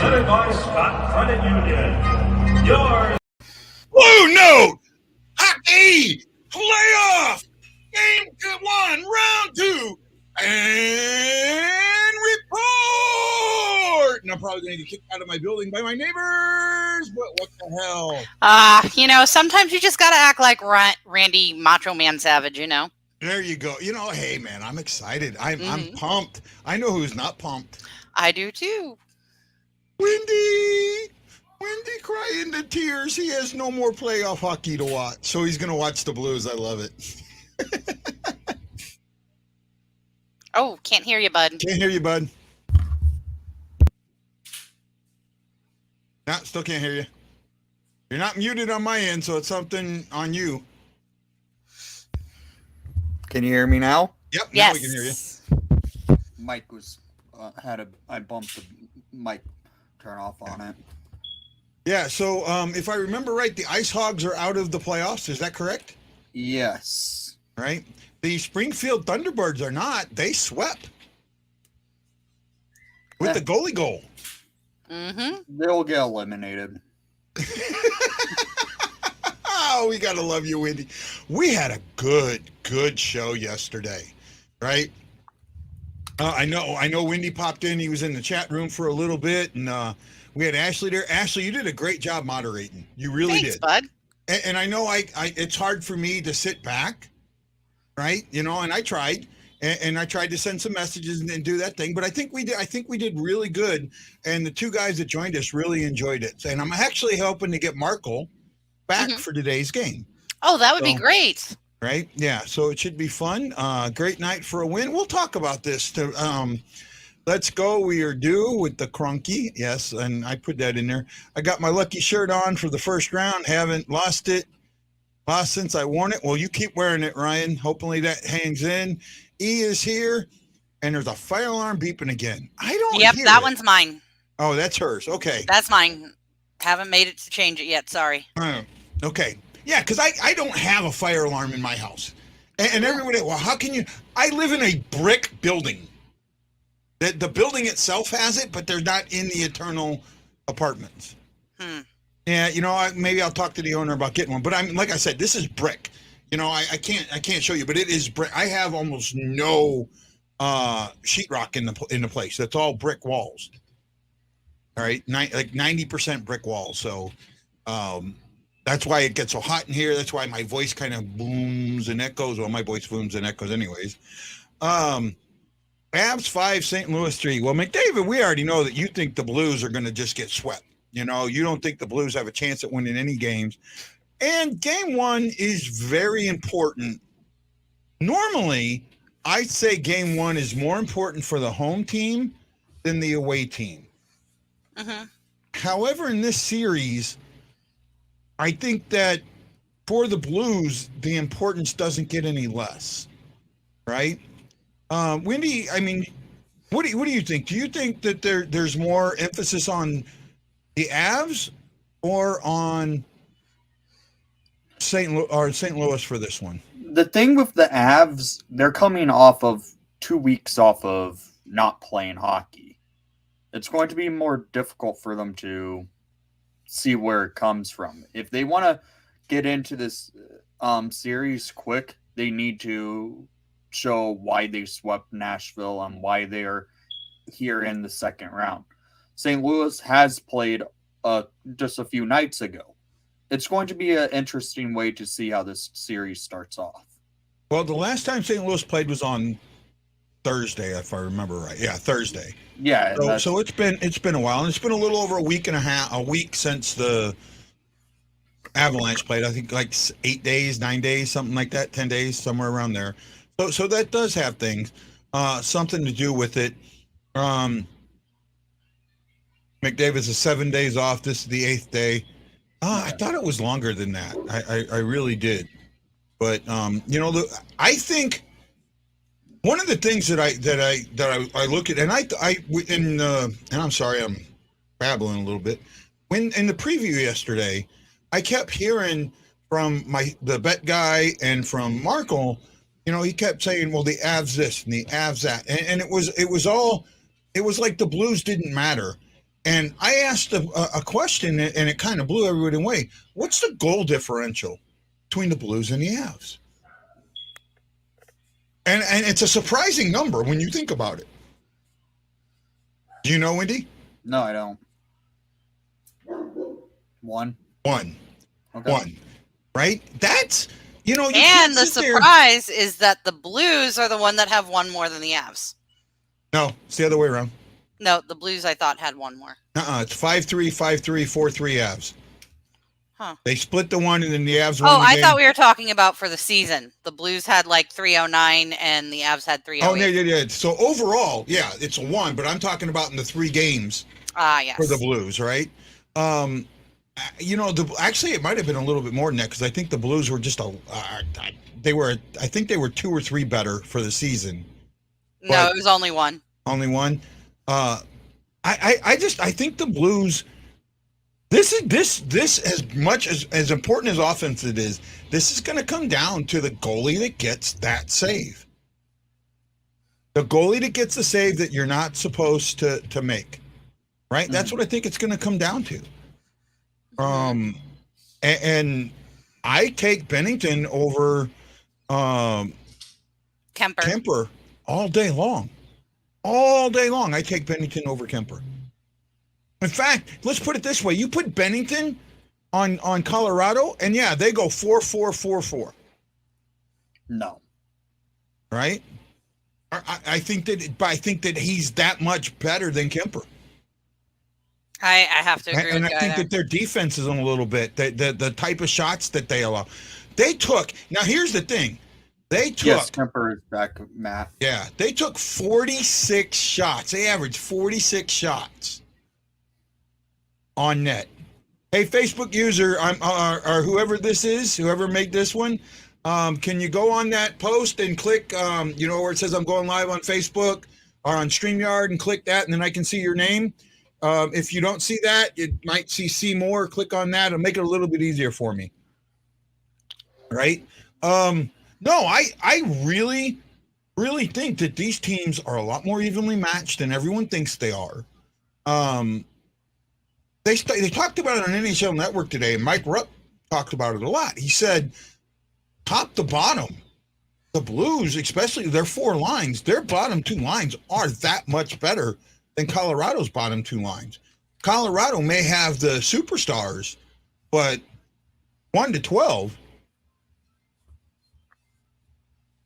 presented by Scott Credit Union. Yours. BlueNote Hockey Playoff Game 1, Round 2, and report. And I'm probably going to get kicked out of my building by my neighbors, but what the hell? Sometimes you just got to act like Randy Macho Man Savage, There you go. Hey, man, I'm excited. I'm pumped. I know who's not pumped. I do, too. Wendy crying the tears. He has no more playoff hockey to watch, so he's going to watch the Blues. I love it. Oh, can't hear you, bud. Can't hear you, bud. No, still can't hear you. You're not muted on my end, so it's something on you. Can you hear me now? Yep, now Yes. we can hear you. Mike was I bumped the mic turn off on it. Yeah, so if I remember right, the Ice Hogs are out of the playoffs. Is that correct? Yes. Right? The Springfield Thunderbirds are not. They swept with the goalie goal. Mm-hmm. They'll get eliminated. Oh, we got to love you, Wendy. We had a good show yesterday, right? I know Wendy popped in. He was in the chat room for a little bit, and we had Ashley there. Ashley, you did a great job moderating. You really Thanks, did. bud. And I know it's hard for me to sit back, right? And I tried. And I tried to send some messages and do that thing, but I think we did really good. And the two guys that joined us really enjoyed it. And I'm actually hoping to get Markle back for today's game. Oh, that would be great. Right? Yeah. So it should be fun. Great night for a win. We'll talk about this. Let's go. We are due with the Kroenke. Yes. And I put that in there. I got my lucky shirt on for the first round. Haven't lost since I worn it. Well, you keep wearing it, Ryan. Hopefully that hangs in. E is here, and there's a fire alarm beeping again. I don't hear that it. one's mine. Oh, that's hers. Okay. That's mine. Haven't made it to change it yet. Sorry. Okay. Yeah, because I don't have a fire alarm in my house. And everybody, well, how can you? I live in a brick building. The building itself has it, but they're not in the eternal apartments. Yeah, maybe I'll talk to the owner about getting one. But like I said, this is brick. I can't show you, but it is brick. I have almost no sheetrock in the place. That's all brick walls. All right, like 90% brick walls. So that's why it gets so hot in here. That's why my voice kind of booms and echoes. Well, my voice booms and echoes, anyways. Abs 5, St. Louis 3. Well, McDavid, we already know that you think the Blues are going to just get swept. You don't think the Blues have a chance at winning any games. And game 1 is very important. Normally, I'd say game 1 is more important for the home team than the away team. However, in this series, I think that for the Blues, the importance doesn't get any less, right? Wendy, what do you think? Do you think that there's more emphasis on the Avs or on St. Louis for this one? The thing with the Avs, they're coming off of 2 weeks off of not playing hockey. It's going to be more difficult for them to see where it comes from. If they want to get into this series quick, they need to show why they swept Nashville and why they are here in the second round. St. Louis has played just a few nights ago. It's going to be an interesting way to see how this series starts off. Well, the last time St. Louis played was on Thursday, if I remember right. Yeah, Thursday. Yeah. So it's been a while, and it's been a little over a week since the Avalanche played. I think like 8 days, 9 days, something like that, 10 days, somewhere around there. So that does have something to do with it. McDavid's is 7 days off. This is the 8th day. I thought it was longer than that. I really did. But I think one of the things that I look at, and I'm sorry, I'm babbling a little bit. When in the preview yesterday, I kept hearing from the bet guy and from Markle, he kept saying, well, the Avs this and the Avs that, and it was like the Blues didn't matter. And I asked a question, and it kind of blew everybody away. What's the goal differential between the Blues and the Avs? And it's a surprising number when you think about it. Do you know, Wendy? No, I don't. One. Okay. One. Right? That's, And the surprise is that the Blues are the one that have one more than the Avs. No, it's the other way around. No, the Blues, I thought, had one more. It's 5-3, 5-3, 4-3 Avs. Huh. They split the one, and then the Avs won Oh, the I game. thought we were talking about for the season. The Blues had like 309, and the Avs had 308. Oh, yeah. So overall, yeah, it's a 1, but I'm talking about in the 3 games Yes. for the Blues, right? Actually, it might have been a little bit more than that, because I think the Blues were just I think they were 2 or 3 better for the season. No, it was only one. Only one. I think the Blues. This as much as important as offense it is. This is going to come down to the goalie that gets that save. The goalie that gets the save that you're not supposed to make. Right. Mm-hmm. That's what I think it's going to come down to. And I take Bennington over Kemper all day long. All day long, I take Bennington over Kemper. In fact, let's put it this way. You put Bennington on Colorado, and yeah, they go 4-4-4-4. No. Right? I think that he's that much better than Kemper. I have to agree with you. And I think that their defense is on a little bit. The type of shots that they allow. They took. Now, here's the thing. They took. Yes, Kemper is back, Matt. Yeah, they took 46 shots. They averaged 46 shots on net. Hey, Facebook user, or whoever this is, whoever made this one, can you go on that post and click, where it says I'm going live on Facebook or on StreamYard, and click that, and then I can see your name. If you don't see that, you might see more. Click on that. It'll make it a little bit easier for me. Right? No, I really, really think that these teams are a lot more evenly matched than everyone thinks they are. They talked about it on NHL Network today, and Mike Rupp talked about it a lot. He said, top to bottom, the Blues, especially their 4 lines, their bottom 2 lines are that much better than Colorado's bottom 2 lines. Colorado may have the superstars, but 1 to 12.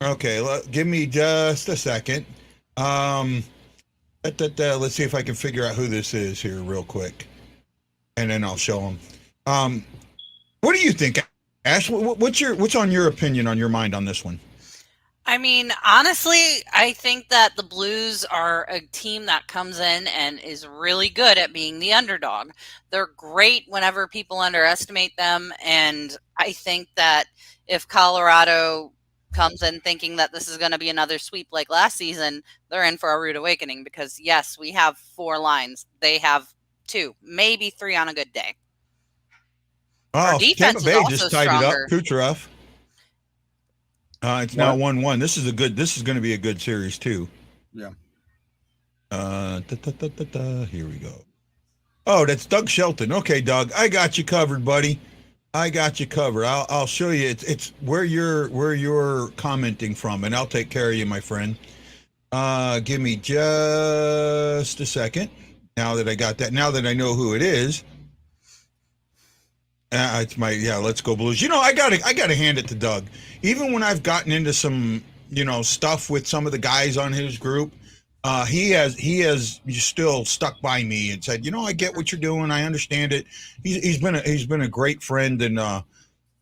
Okay, give me just a second. Let's see if I can figure out who this is here real quick, and then I'll show them. What do you think, Ash? What's on your opinion, on your mind on this one? I mean, honestly, I think that the Blues are a team that comes in and is really good at being the underdog. They're great whenever people underestimate them, and I think that if Colorado comes in thinking that this is going to be another sweep like last season, they're in for a rude awakening, because yes, we have 4 lines. They have 2, maybe 3 on a good day. Oh, defense Tampa Bay is also just tied stronger. it up. Kucherov. It's now 1-1. This is going to be a good series too. Yeah. Here we go. Oh, that's Doug Shelton. Okay, Doug, I got you covered, buddy. I got you covered. I'll show you. It's where you're commenting from, and I'll take care of you, my friend. Give me just a second. Now that I got that, now that I know who it is, it's my Let's Go Blues. I gotta hand it to Doug. Even when I've gotten into some stuff with some of the guys on his group, he has still stuck by me and said, I get what you're doing. I understand it. He's been a great friend, and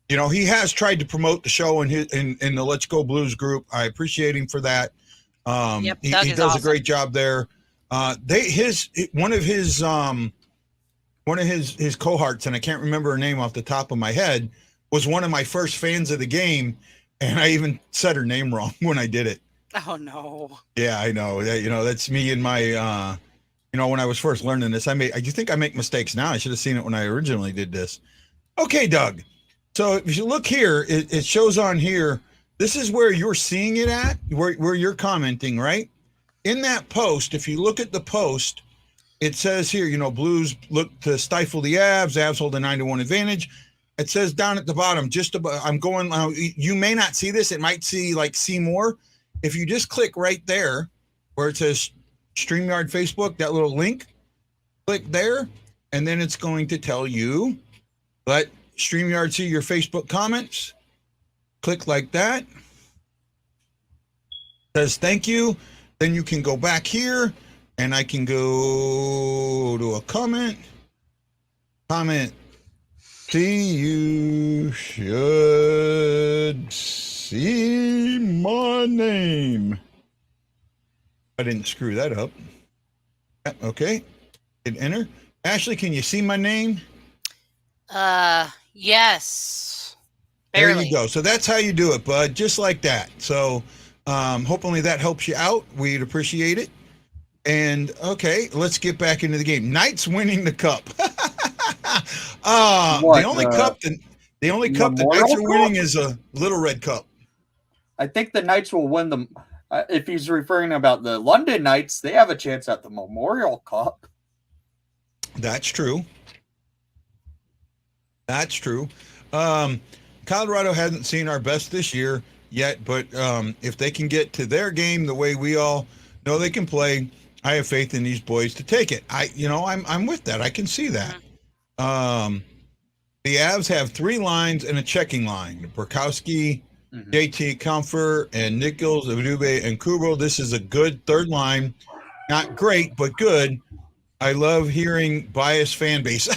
he has tried to promote the show in the Let's Go Blues group. I appreciate him for that. Yep, he does awesome. A great job there. One of his cohorts, and I can't remember her name off the top of my head, was one of my first fans of the game, and I even said her name wrong when I did it. Oh no. Yeah, I know. That's me and my when I was first learning this. You think I make mistakes now? I should have seen it when I originally did this. Okay, Doug. So if you look here, it shows on here. This is where you're seeing it at, where you're commenting, right? In that post, if you look at the post, it says here, Blues look to stifle the Avs. Avs hold a 9-1 advantage. It says down at the bottom, just about, I'm going, you may not see this. It might see more. If you just click right there where it says StreamYard Facebook, that little link, click there, and then it's going to tell you, let StreamYard see your Facebook comments. Click like that. It says thank you. Then you can go back here, and I can go to a comment. See, you should see my name. I didn't screw that up. Okay. Hit enter. Ashley, can you see my name? Yes. Barely. There you go. So that's how you do it, bud. Just like that. So hopefully that helps you out. We'd appreciate it. And okay, let's get back into the game. Knights winning the cup. The only cup the Knights are winning is a Little Red Cup. I think the Knights will win them. If he's referring about the London Knights, they have a chance at the Memorial Cup. That's true. Colorado hasn't seen our best this year yet, but if they can get to their game the way we all know they can play, I have faith in these boys to take it. I'm with that. I can see that. The Avs have 3 lines and a checking line. Burkowski, JT Comfort, and Nichols, Udube, and Kubo. This is a good third line. Not great, but good. I love hearing biased fan base.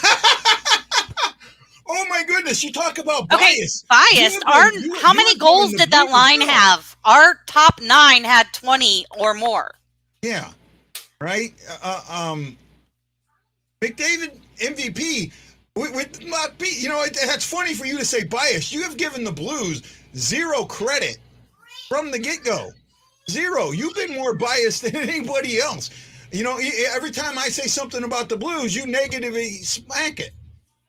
Oh my goodness, you talk about bias. Okay, biased. How many goals did that line have? Our top 9 had 20 or more. Yeah, right. McDavid MVP. That's funny for you to say biased. You have given the Blues 0 credit from the get-go. 0. You've been more biased than anybody else. Every time I say something about the Blues, you negatively smack it.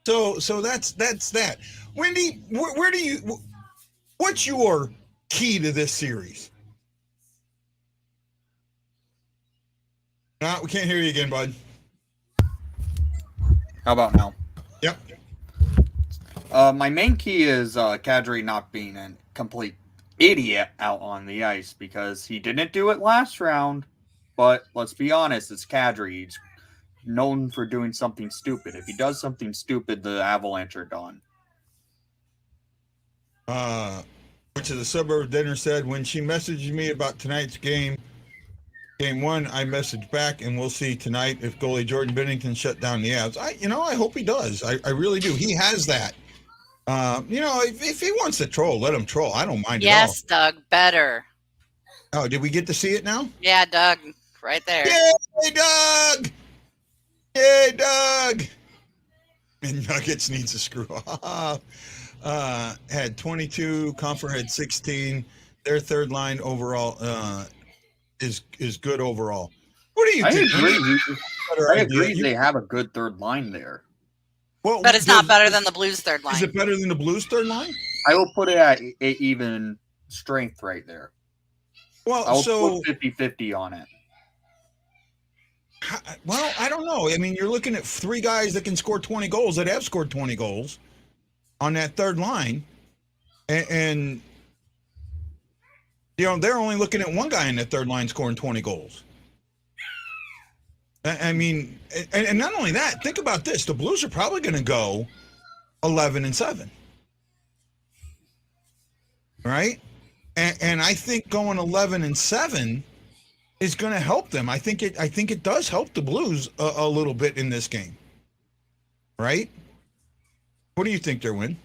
So that's that. Wendy, what's your key to this series? No, we can't hear you again, bud. How about now? Yep. My main key is Kadri not being a complete idiot out on the ice, because he didn't do it last round. But let's be honest, it's Kadri. He's known for doing something stupid. If he does something stupid, the Avalanche are done. Went to the suburb dinner, said when she messaged me about tonight's game 1, I messaged back, and we'll see tonight if goalie Jordan Binnington shut down the Avs. I hope he does. I really do. He has that. If he wants to troll, let him troll. I don't mind at all. Yes, Doug, better. Oh, did we get to see it now? Yeah, Doug, right there. Yay, Doug! Yay, Doug! And Nuggets needs to screw off. Had 22. Comfort had 16. Their third line overall is good overall. What do you think? I agree. They have a good third line there. Well, but it's not better than the Blues' third line. Is it better than the Blues' third line? I will put it at even strength right there. Well, I'll put 50-50 on it. Well, I don't know. I mean, you're looking at 3 guys that can score 20 goals, that have scored 20 goals on that third line. And they're only looking at 1 guy in that third line scoring 20 goals. I mean, and not only that, think about this. The Blues are probably going to go 11-7. Right? And I think going 11-7 is going to help them. I think it does help the Blues a little bit in this game. Right? What do you think, Derwin?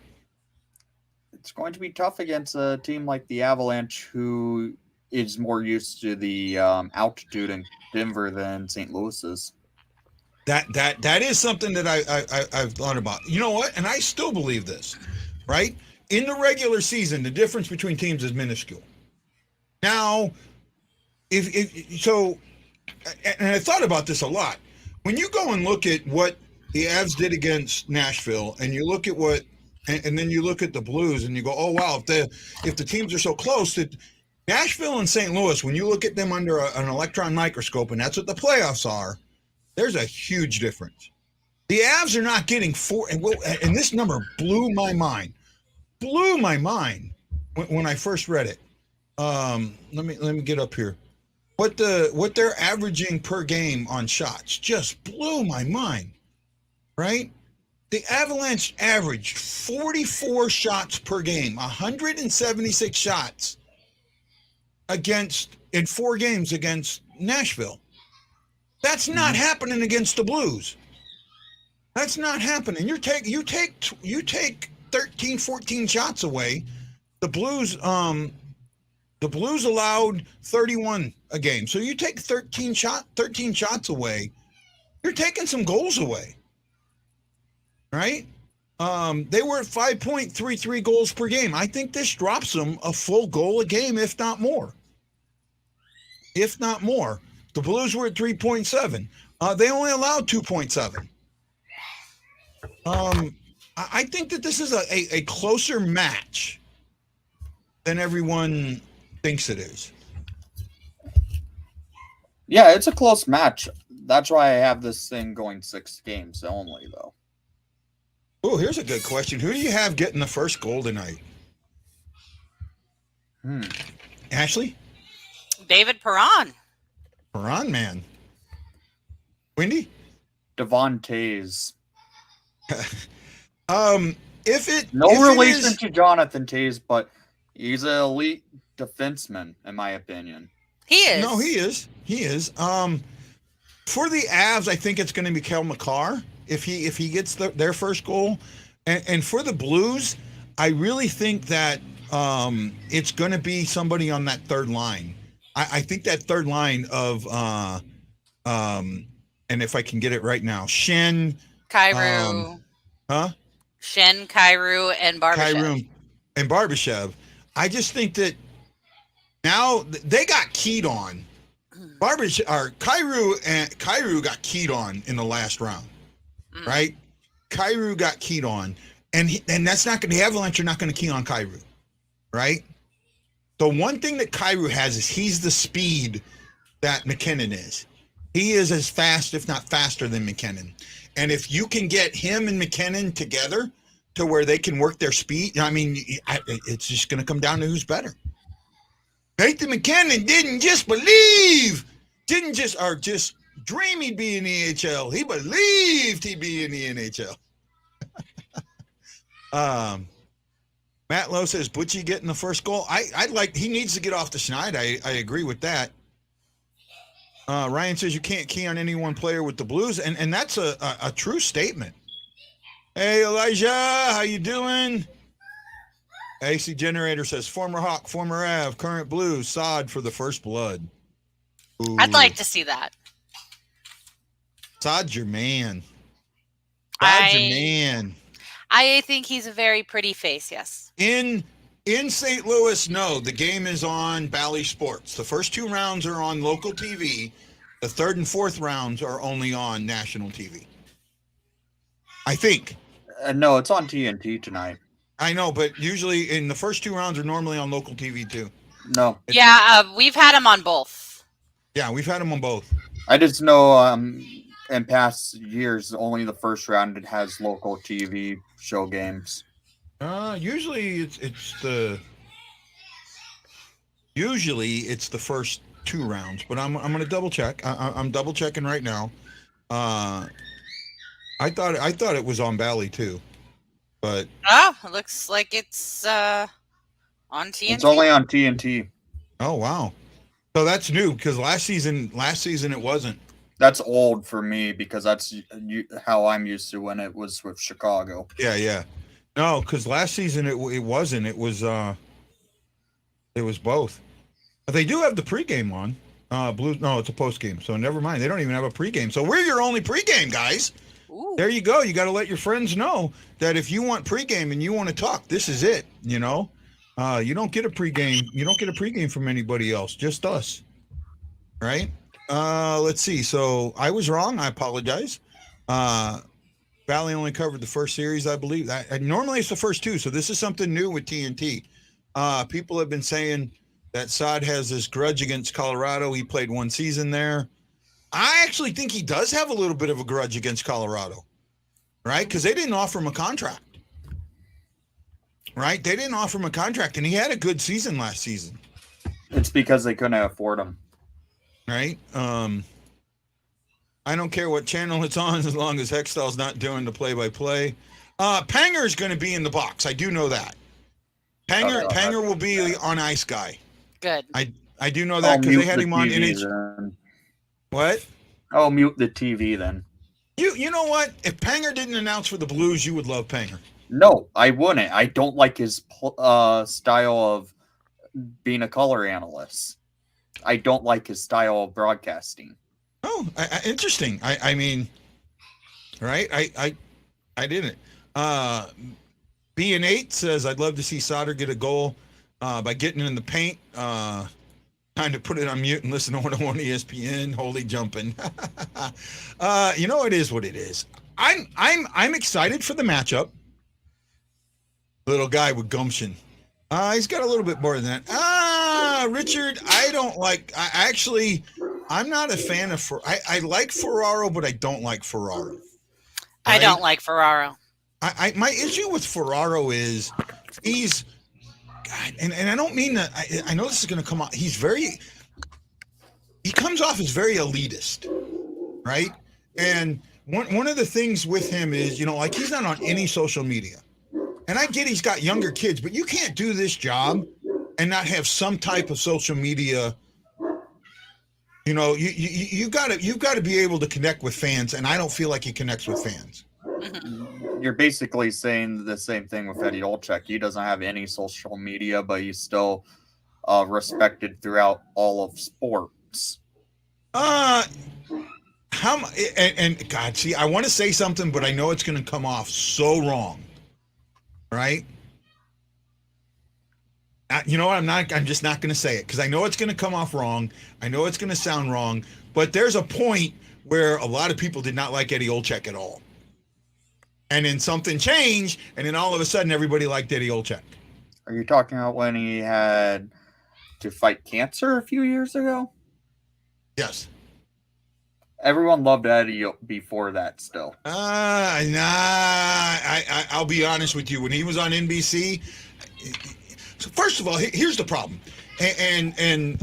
It's going to be tough against a team like the Avalanche, who is more used to the altitude in Denver than St. Louis is. That is something that I've thought about. You know what? And I still believe this, right? In the regular season, the difference between teams is minuscule. Now, if so, and I thought about this a lot. When you go and look at what the Avs did against Nashville, and you look at what, and then you look at the Blues, and you go, oh wow, if the teams are so close, that Nashville and St. Louis, when you look at them under an electron microscope, and that's what the playoffs are, There's a huge difference. The Avs are not getting 4, and this number blew my mind. Blew my mind when I first read it. Let me get up here. What they're averaging per game on shots just blew my mind. Right? The Avalanche averaged 44 shots per game, 176 shots in 4 games against Nashville. That's not happening against the Blues. That's not happening. You take 13, 14 shots away. The Blues allowed 31 a game. So you take 13 shots away, you're taking some goals away. Right? They were at 5.33 goals per game. I think this drops them a full goal a game, if not more. If not more. The Blues were at 3.7. They only allowed 2.7. I think that this is a closer match than everyone thinks it is. Yeah, it's a close match. That's why I have this thing going 6 games only, though. Oh, here's a good question. Who do you have getting the first goal tonight? Ashley? David Perron. Perron, man. Wendy? Devon Tays. If No it relation is, to Jonathan Tays, but he's an elite defenseman, in my opinion. He is. No, he is. He is. For the Avs, I think it's going to be Kel McCarr if he gets their first goal, and for the Blues, I really think that it's going to be somebody on that third line. I think that third line of and if I can get it right now, Shen, Kyrou. Shen, Kyrou, and Barbashev. I just think that now they got keyed on. Kyrou got keyed on in the last round, right? Kyrou got keyed on, and that's not going. The Avalanche are not going to key on Kyrou, right? The one thing that Kyrou has is he's the speed that McKinnon is. He is as fast, if not faster, than McKinnon. And if you can get him and McKinnon together to where they can work their speed, I mean, it's just going to come down to who's better. Nathan McKinnon didn't just dream he'd be in the AHL. He believed he'd be in the NHL. Matt Lowe says Butchie getting the first goal. He needs to get off the schneid. I agree with that. Ryan says you can't key on any one player with the Blues, and that's a true statement. Hey Elijah, how you doing? AC Generator says former Hawk, former Av, current Blues, sod for the first blood. Ooh. I'd like to see that. Sod's your man. Sod's your man. I think he's a very pretty face, yes. In St. Louis, no, the game is on Bally Sports. The first 2 rounds are on local TV. The 3rd and 4th rounds are only on national TV. I think. No, it's on TNT tonight. I know, but usually in the first 2 rounds are normally on local TV too. No. We've had him on both. Yeah, we've had him on both. I just know in past years, only the first round it has local TV show games. Usually it's the first 2 rounds, but I'm going to double check. I'm double checking right now. I thought it was on Bally too, but it looks like it's on TNT. It's only on TNT. Oh wow, so that's new because last season it wasn't. That's old for me because that's how I'm used to when it was with Chicago. Yeah. No, because last season it wasn't. It was both. But they do have the pregame on. Blues. No, it's a postgame. So never mind. They don't even have a pregame. So we're your only pregame, guys. Ooh. There you go. You got to let your friends know that if you want pregame and you want to talk, this is it. You know, you don't get a pregame. You don't get a pregame from anybody else. Just us. Right. Let's see. So I was wrong. I apologize. Valley only covered the first series, I believe. Normally it's the first 2, so this is something new with TNT. People have been saying that Sod has this grudge against Colorado. He played 1 season there. I actually think he does have a little bit of a grudge against Colorado, right? Because they didn't offer him a contract, right? They didn't offer him a contract, and he had a good season last season. It's because they couldn't afford him. Right? I don't care what channel it's on as long as Hextall's not doing the play-by-play. Panger is going to be in the box. I do know that. Panger will be on Ice Guy. Good. I do know that because they had him on NH. What? I'll mute the TV then. You know what? If Panger didn't announce for the Blues, you would love Panger. No, I wouldn't. I don't like his style of being a color analyst. I don't like his style of broadcasting. Oh, interesting. I mean, right? I didn't. B&8 says, I'd love to see Sauter get a goal by getting in the paint. Time to put it on mute and listen to 101 ESPN. Holy jumping. It is what it is. I'm excited for the matchup. Little guy with gumption. He's got a little bit more than that. Richard, I'm not a fan of I like Ferraro, but I don't like Ferraro. Right? I don't like Ferraro. My issue with Ferraro is he's God, and I don't mean that I know this is gonna come out. He comes off as very elitist, right? And one of the things with him is, like he's not on any social media. And I get he's got younger kids, but you can't do this job and not have some type of social media. You've got to be able to connect with fans, and I don't feel like he connects with fans. You're basically saying the same thing with Eddie Olczyk. He doesn't have any social media, but he's still respected throughout all of sports. God, see, I want to say something, but I know it's going to come off so wrong. Right? You know what? I'm just not going to say it because I know it's going to come off wrong. I know it's going to sound wrong, but there's a point where a lot of people did not like Eddie Olczyk at all. And then something changed, and then all of a sudden everybody liked Eddie Olczyk. Are you talking about when he had to fight cancer a few years ago? Yes. Everyone loved Eddie before that still. I'll be honest with you. When he was on NBC, so first of all, here's the problem. And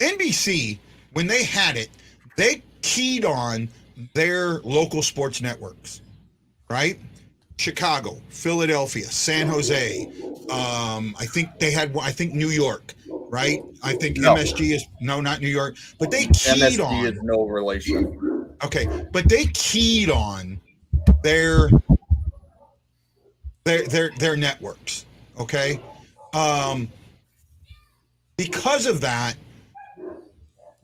NBC, when they had it, they keyed on their local sports networks, right? Chicago, Philadelphia, San Jose. I think New York, right? I think MSG is not New York, but they keyed MSG on. is no relation. Okay, but they keyed on their networks. Okay, because of that.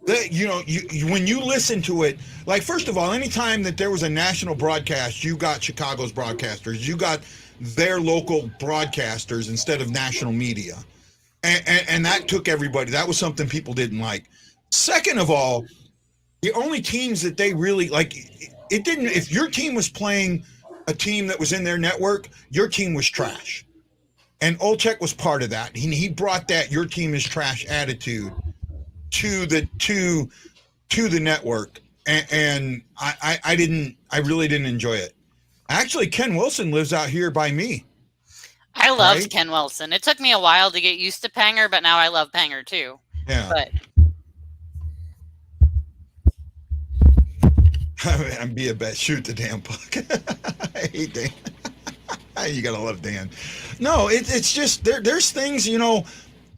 When you listen to it, like, first of all, anytime that there was a national broadcast, you got Chicago's broadcasters, you got their local broadcasters instead of national media. And that took everybody. That was something people didn't like. Second of all, the only teams that they really like, it didn't, if your team was playing a team that was in their network, your team was trash. And Olczyk was part of that. He brought that your team is trash attitude to the network, and I really didn't enjoy it. Actually, Ken Wilson lives out here by me. I loved Ken Wilson. It took me a while to get used to Panger, but now I love Panger too. Yeah. But I'm be a bet. Shoot the damn puck. I hate Dan. You gotta love Dan. No, it's just there's things,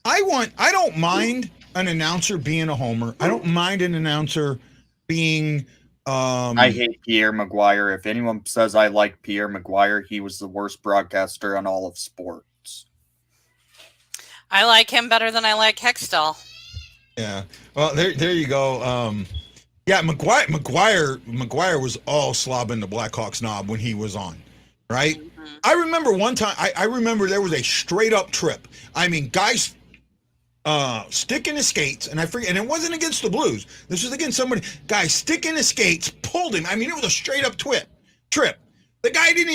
I don't mind an announcer being a homer. I don't mind an announcer being I hate Pierre Maguire. If anyone says I like Pierre Maguire, he was the worst broadcaster on all of sports. I like him better than I like Hextall. Yeah. Well, there you go. Yeah, Maguire was all slobbing the Blackhawks knob when he was on, right? Mm-hmm. I remember one time. I remember there was a straight up trip. I mean, guys sticking his skates, and I forget, and it wasn't against the Blues. This was against somebody. Guy sticking his skates, pulled him. I mean, it was a straight up trip. The guy didn't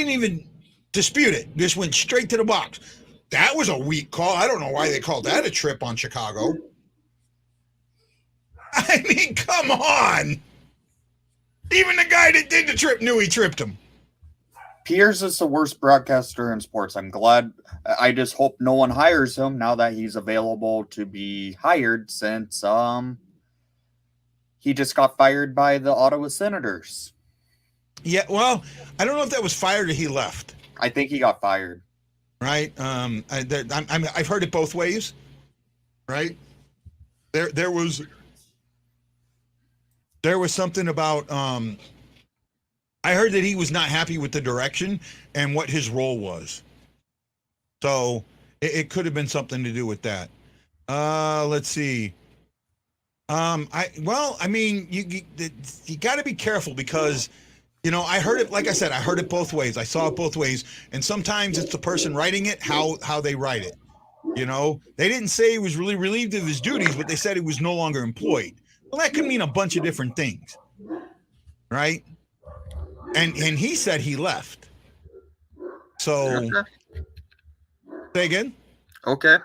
even dispute it. Just went straight to the box. That was a weak call. I don't know why they called that a trip on Chicago. I mean, come on. Even the guy that did the trip knew he tripped him. Pierce is the worst broadcaster in sports. I'm glad. I just hope no one hires him now that he's available to be hired, since he just got fired by the Ottawa Senators. Yeah, well, I don't know if that was fired or he left. I think he got fired. Right? I've heard it both ways. Right? There was something about I heard that he was not happy with the direction and what his role was. So it could have been something to do with that. Let's see. I mean, you got to be careful because, you know, I heard it, like I said, I heard it both ways. I saw it both ways. And sometimes it's the person writing it, how they write it. You know, they didn't say he was really relieved of his duties, but they said he was no longer employed. Well, that could mean a bunch of different things. Right? And he said he left. So, Okay. Say again? Okay.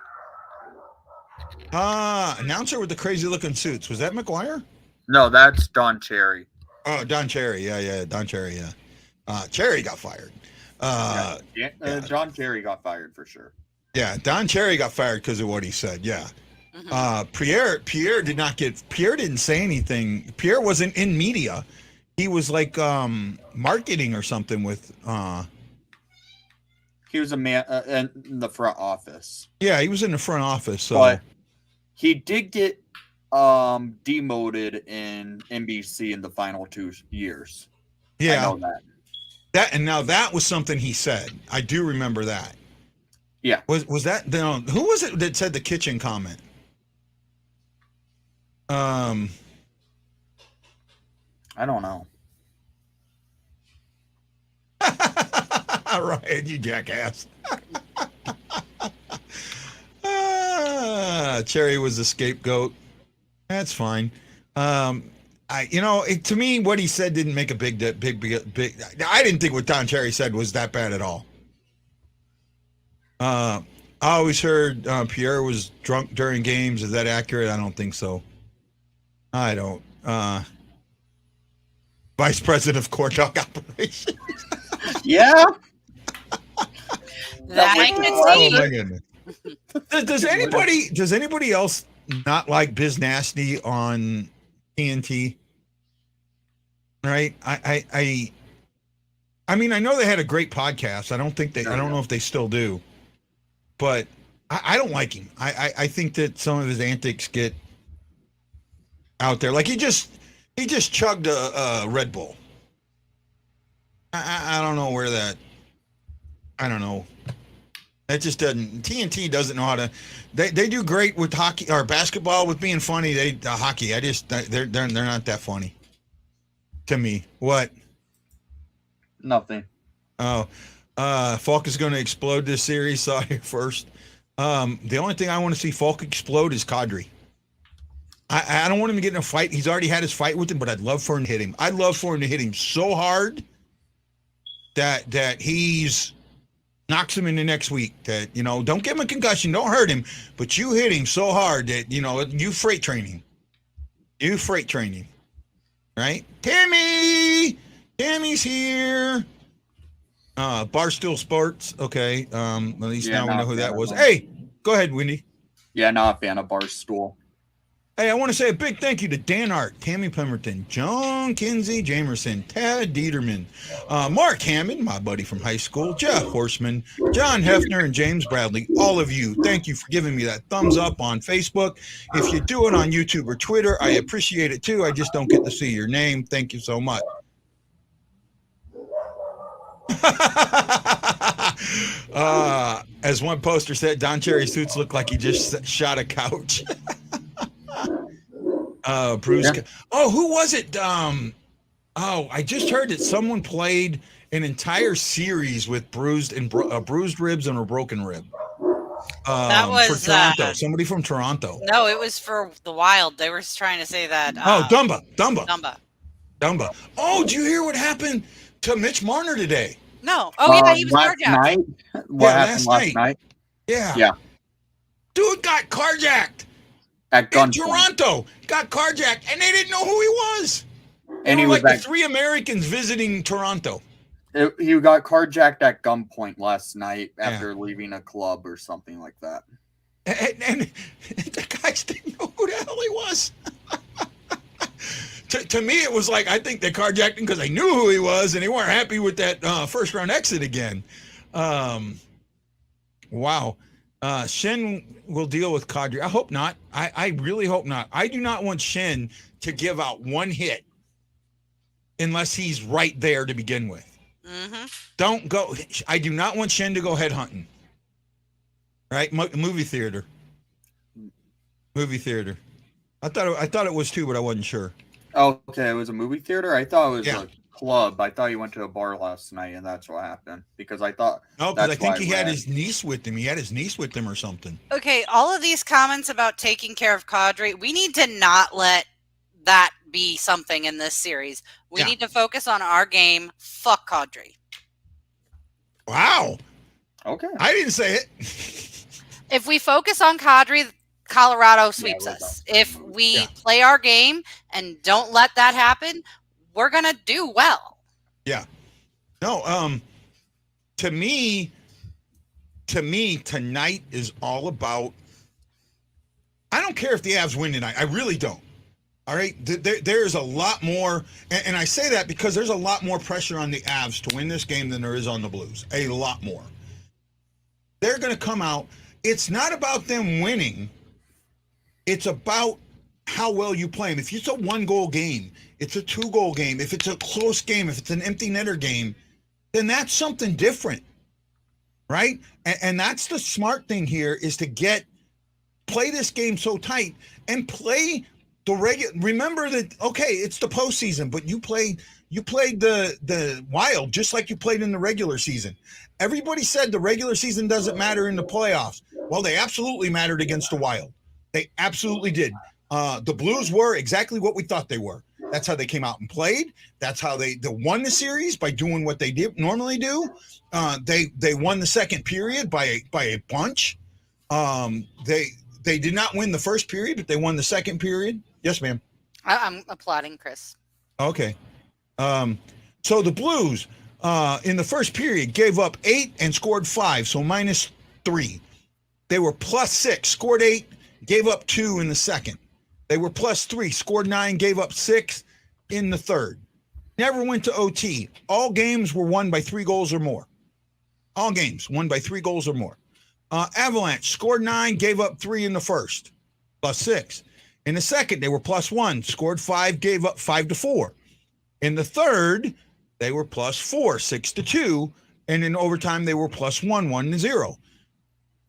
Announcer with the crazy looking suits. Was that McGuire? No, that's Don Cherry. Oh, Don Cherry. Yeah. Don Cherry, yeah. Cherry got fired. John Cherry got fired for sure. Yeah, Don Cherry got fired because of what he said, yeah. Pierre didn't say anything. Pierre wasn't in media. He was like marketing or something with He was a man in the front office. Yeah, he was in the front office. So but he did get demoted in NBC in the final 2 years. Yeah. I know that. That was something he said. I do remember that. Yeah. Was that who was it that said the kitchen comment? I don't know. Ryan, you jackass. Cherry was the scapegoat. That's fine. To me, what he said didn't make a big. I didn't think what Don Cherry said was that bad at all. I always heard Pierre was drunk during games. Is that accurate? I don't think so. I don't. Vice President of Corn Dog Operations. Yeah. That I can see. Oh my goodness. Does anybody else not like Biz Nasty on TNT? Right? I mean, I know they had a great podcast. I don't know if they still do. But I don't like him. I think that some of his antics get out there. Like he just chugged a Red Bull. I don't know where that. I don't know. That just doesn't. TNT doesn't know how to. They do great with hockey or basketball with being funny. Hockey. They're not that funny. To me, what? Nothing. Oh, Falk is going to explode this series. Saw here first. The only thing I want to see Falk explode is Kadri. I don't want him to get in a fight. He's already had his fight with him, but I'd love for him to hit him. I'd love for him to hit him so hard that he's knocks him in the next week. That, don't give him a concussion, don't hurt him, but you hit him so hard that, you freight train him. You freight train him. Right? Tammy's here. Barstool Sports. Okay. At least now we know who that was. Hey, go ahead, Wendy. Yeah, not a fan of Barstool. Hey, I want to say a big thank you to Dan Art, Tammy Pemberton, John Kinsey, Jamerson, Tad Dieterman, Mark Hammond, my buddy from high school, Jeff Horseman, John Hefner, and James Bradley. All of you, thank you for giving me that thumbs up on Facebook. If you do it on YouTube or Twitter, I appreciate it too. I just don't get to see your name. Thank you so much. As one poster said, Don Cherry suits look like he just shot a couch. Bruce. Yeah. Oh, who was it? I just heard that someone played an entire series with bruised ribs and a broken rib. That was for Toronto. Somebody from Toronto. No, it was for the Wild. They were trying to say that. Dumba. Oh, did you hear what happened to Mitch Marner today? No. Oh yeah, he was carjacked. Last night? Yeah. Yeah. Dude got carjacked. at in gunpoint. Toronto, got carjacked, and they didn't know who he was. And They he were was like the at, 3 Americans visiting Toronto. he got carjacked at gunpoint last night Yeah. after leaving a club or something like that. And the guys didn't know who the hell he was. To me, it was like, I think they carjacked him because they knew who he was, and they weren't happy with that first-round exit again. Wow. Shen will deal with Kadri. I hope not. I really hope not. I do not want Shen to give out one hit unless he's right there to begin with. Mm-hmm. Don't go. I do not want Shen to go headhunting. Right? Movie theater. I thought it was too, but I wasn't sure. Oh, okay, it was a movie theater? I thought it was Yeah. a club. I thought he went to a bar last night, and that's what happened. Because I thought... No, because I think he had ran. his niece with him. He had his niece with him or something. Okay, all of these comments about taking care of Kadri, we need to not let that be something in this series. We need to focus on our game. Fuck Kadri. Wow. Okay. I didn't say it. If we focus on Kadri, Colorado sweeps us. If we play our game and don't let that happen, we're going to do well. Yeah. No, to me, tonight is all about, I don't care if the Avs win tonight. I really don't. All right. There's a lot more. And I say that because there's a lot more pressure on the Avs to win this game than there is on the Blues. A lot more. They're going to come out. It's not about them winning. It's about how well you play them. If it's a 1-goal game, it's a 2-goal game, if it's a close game, if it's an empty netter game, then that's something different, right? And that's the smart thing here is to play this game so tight and play the regular. Remember that, okay, it's the postseason, but you played the Wild just like you played in the regular season. Everybody said the regular season doesn't matter in the playoffs. Well, they absolutely mattered against the Wild. They absolutely did. The Blues were exactly what we thought they were. That's how they came out and played. That's how they won the series, by doing what they normally do. They won the second period by a bunch. They did not win the first period, but they won the second period. Yes, ma'am. I'm applauding Chris. Okay. So the Blues in the first period gave up 8 and scored 5, so -3. They were +6, scored 8, gave up 2 in the second. They were +3, scored 9, gave up 6 in the third. Never went to OT. All games were won by 3 goals or more. All games won by 3 goals or more. Avalanche scored 9, gave up 3 in the first, +6. In the second, they were +1, scored 5, gave up 5-4. In the third, they were +4, 6-2. And in overtime, they were +1, 1-0.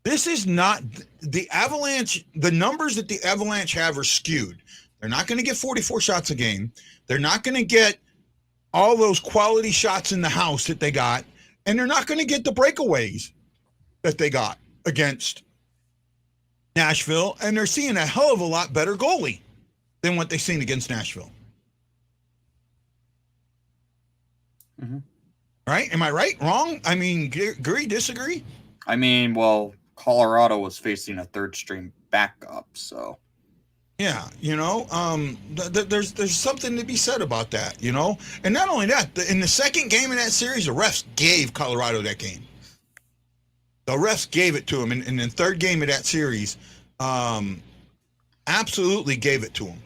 This is not the Avalanche. The numbers that the Avalanche have are skewed. They're not going to get 44 shots a game. They're not going to get all those quality shots in the house that they got. And they're not going to get the breakaways that they got against Nashville. And they're seeing a hell of a lot better goalie than what they've seen against Nashville. Mm-hmm. Right? Am I right? Wrong? I mean, agree, disagree? I mean, well, Colorado was facing a third-string backup, so... Yeah, there's something to be said about that, And not only that, in the second game of that series, the refs gave Colorado that game. The refs gave it to them. In the third game of that series, absolutely gave it to them.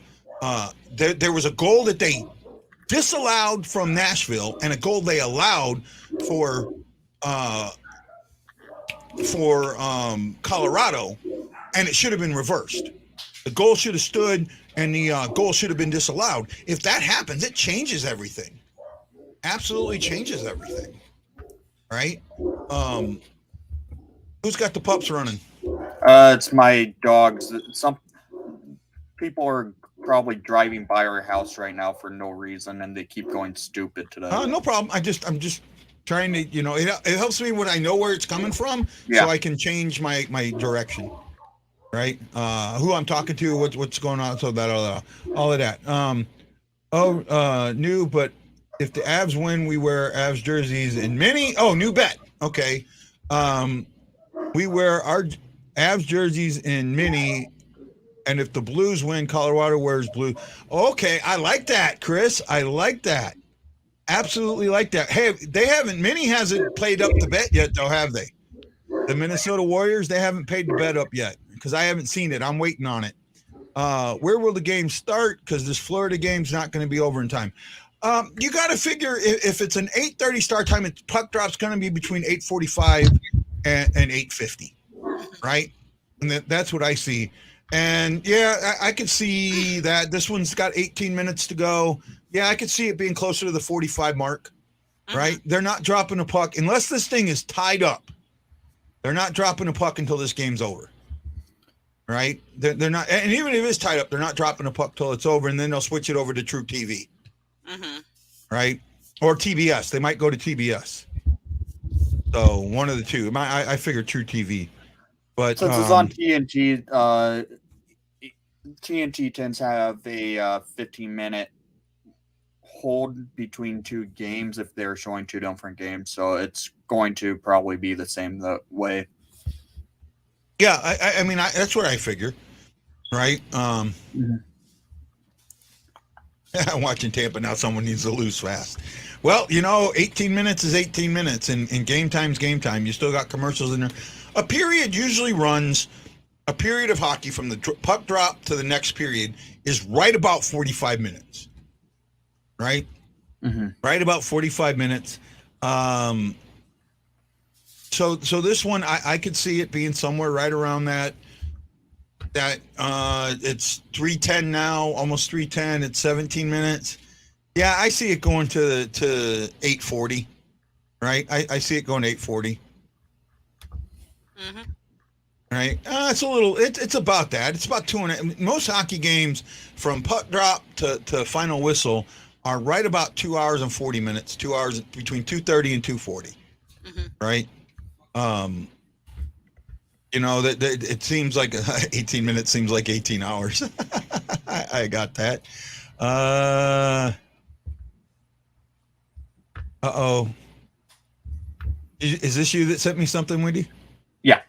There was a goal that they disallowed from Nashville and a goal they allowed for Colorado, and it should have been reversed. The goal should have stood, and the goal should have been disallowed. If that happens, it changes everything. Absolutely changes everything. Right? Who's got the pups running? It's my dogs. Some people are probably driving by our house right now for no reason, and they keep going stupid today. No problem. I'm just trying to, it helps me when I know where it's coming from, so I can change my direction. Right? Who I'm talking to, what's going on, so that all of that. New, but if the Avs win, we wear Avs jerseys in mini. Oh, new bet. Okay. We wear our Avs jerseys in mini And if the Blues win, Colorado wears blue. Okay, I like that, Chris. I like that. Absolutely like that. Hey, Minnie hasn't played up the bet yet, though, have they? The Minnesota Warriors, they haven't paid the bet up yet because I haven't seen it. I'm waiting on it. Where will the game start? Because this Florida game's not going to be over in time. You got to figure if it's an 8:30 start time, puck drop's going to be between 8:45 and 8:50, right? And that's what I see. And yeah, I could see that this one's got 18 minutes to go. Yeah, I could see it being closer to the 45 mark, right? They're not dropping a puck unless this thing is tied up. They're not dropping a puck until this game's over, right? They're not, and even if it's tied up, they're not dropping a puck till it's over, and then they'll switch it over to True TV, right? Or TBS. They might go to TBS. So one of the two. I figure True TV. But since it's on TNT, TNT tends to have a 15-minute hold between two games if they're showing two different games. So it's going to probably be the same way. Yeah, I mean, that's what I figure, right? I'm watching Tampa now. Someone needs to lose fast. Well, 18 minutes is 18 minutes, and game time's game time. You still got commercials in there. A period usually runs, a period of hockey from the puck drop to the next period is right about 45 minutes, right? Right about 45 minutes. So this one, I could see it being somewhere right around that it's 3:10 now, almost 3:10. It's 17 minutes. Yeah, I see it going to 8:40, right? I see it going to 8:40. Right? It's a little. It's about that. It's about 2.5. Most hockey games from puck drop to final whistle are right about 2 hours and 40 minutes. 2 hours between 2:30 and 2:40. Right? That it seems like 18 minutes seems like 18 hours. I got that. Uh-oh. Is this you that sent me something, Wendy? Yeah.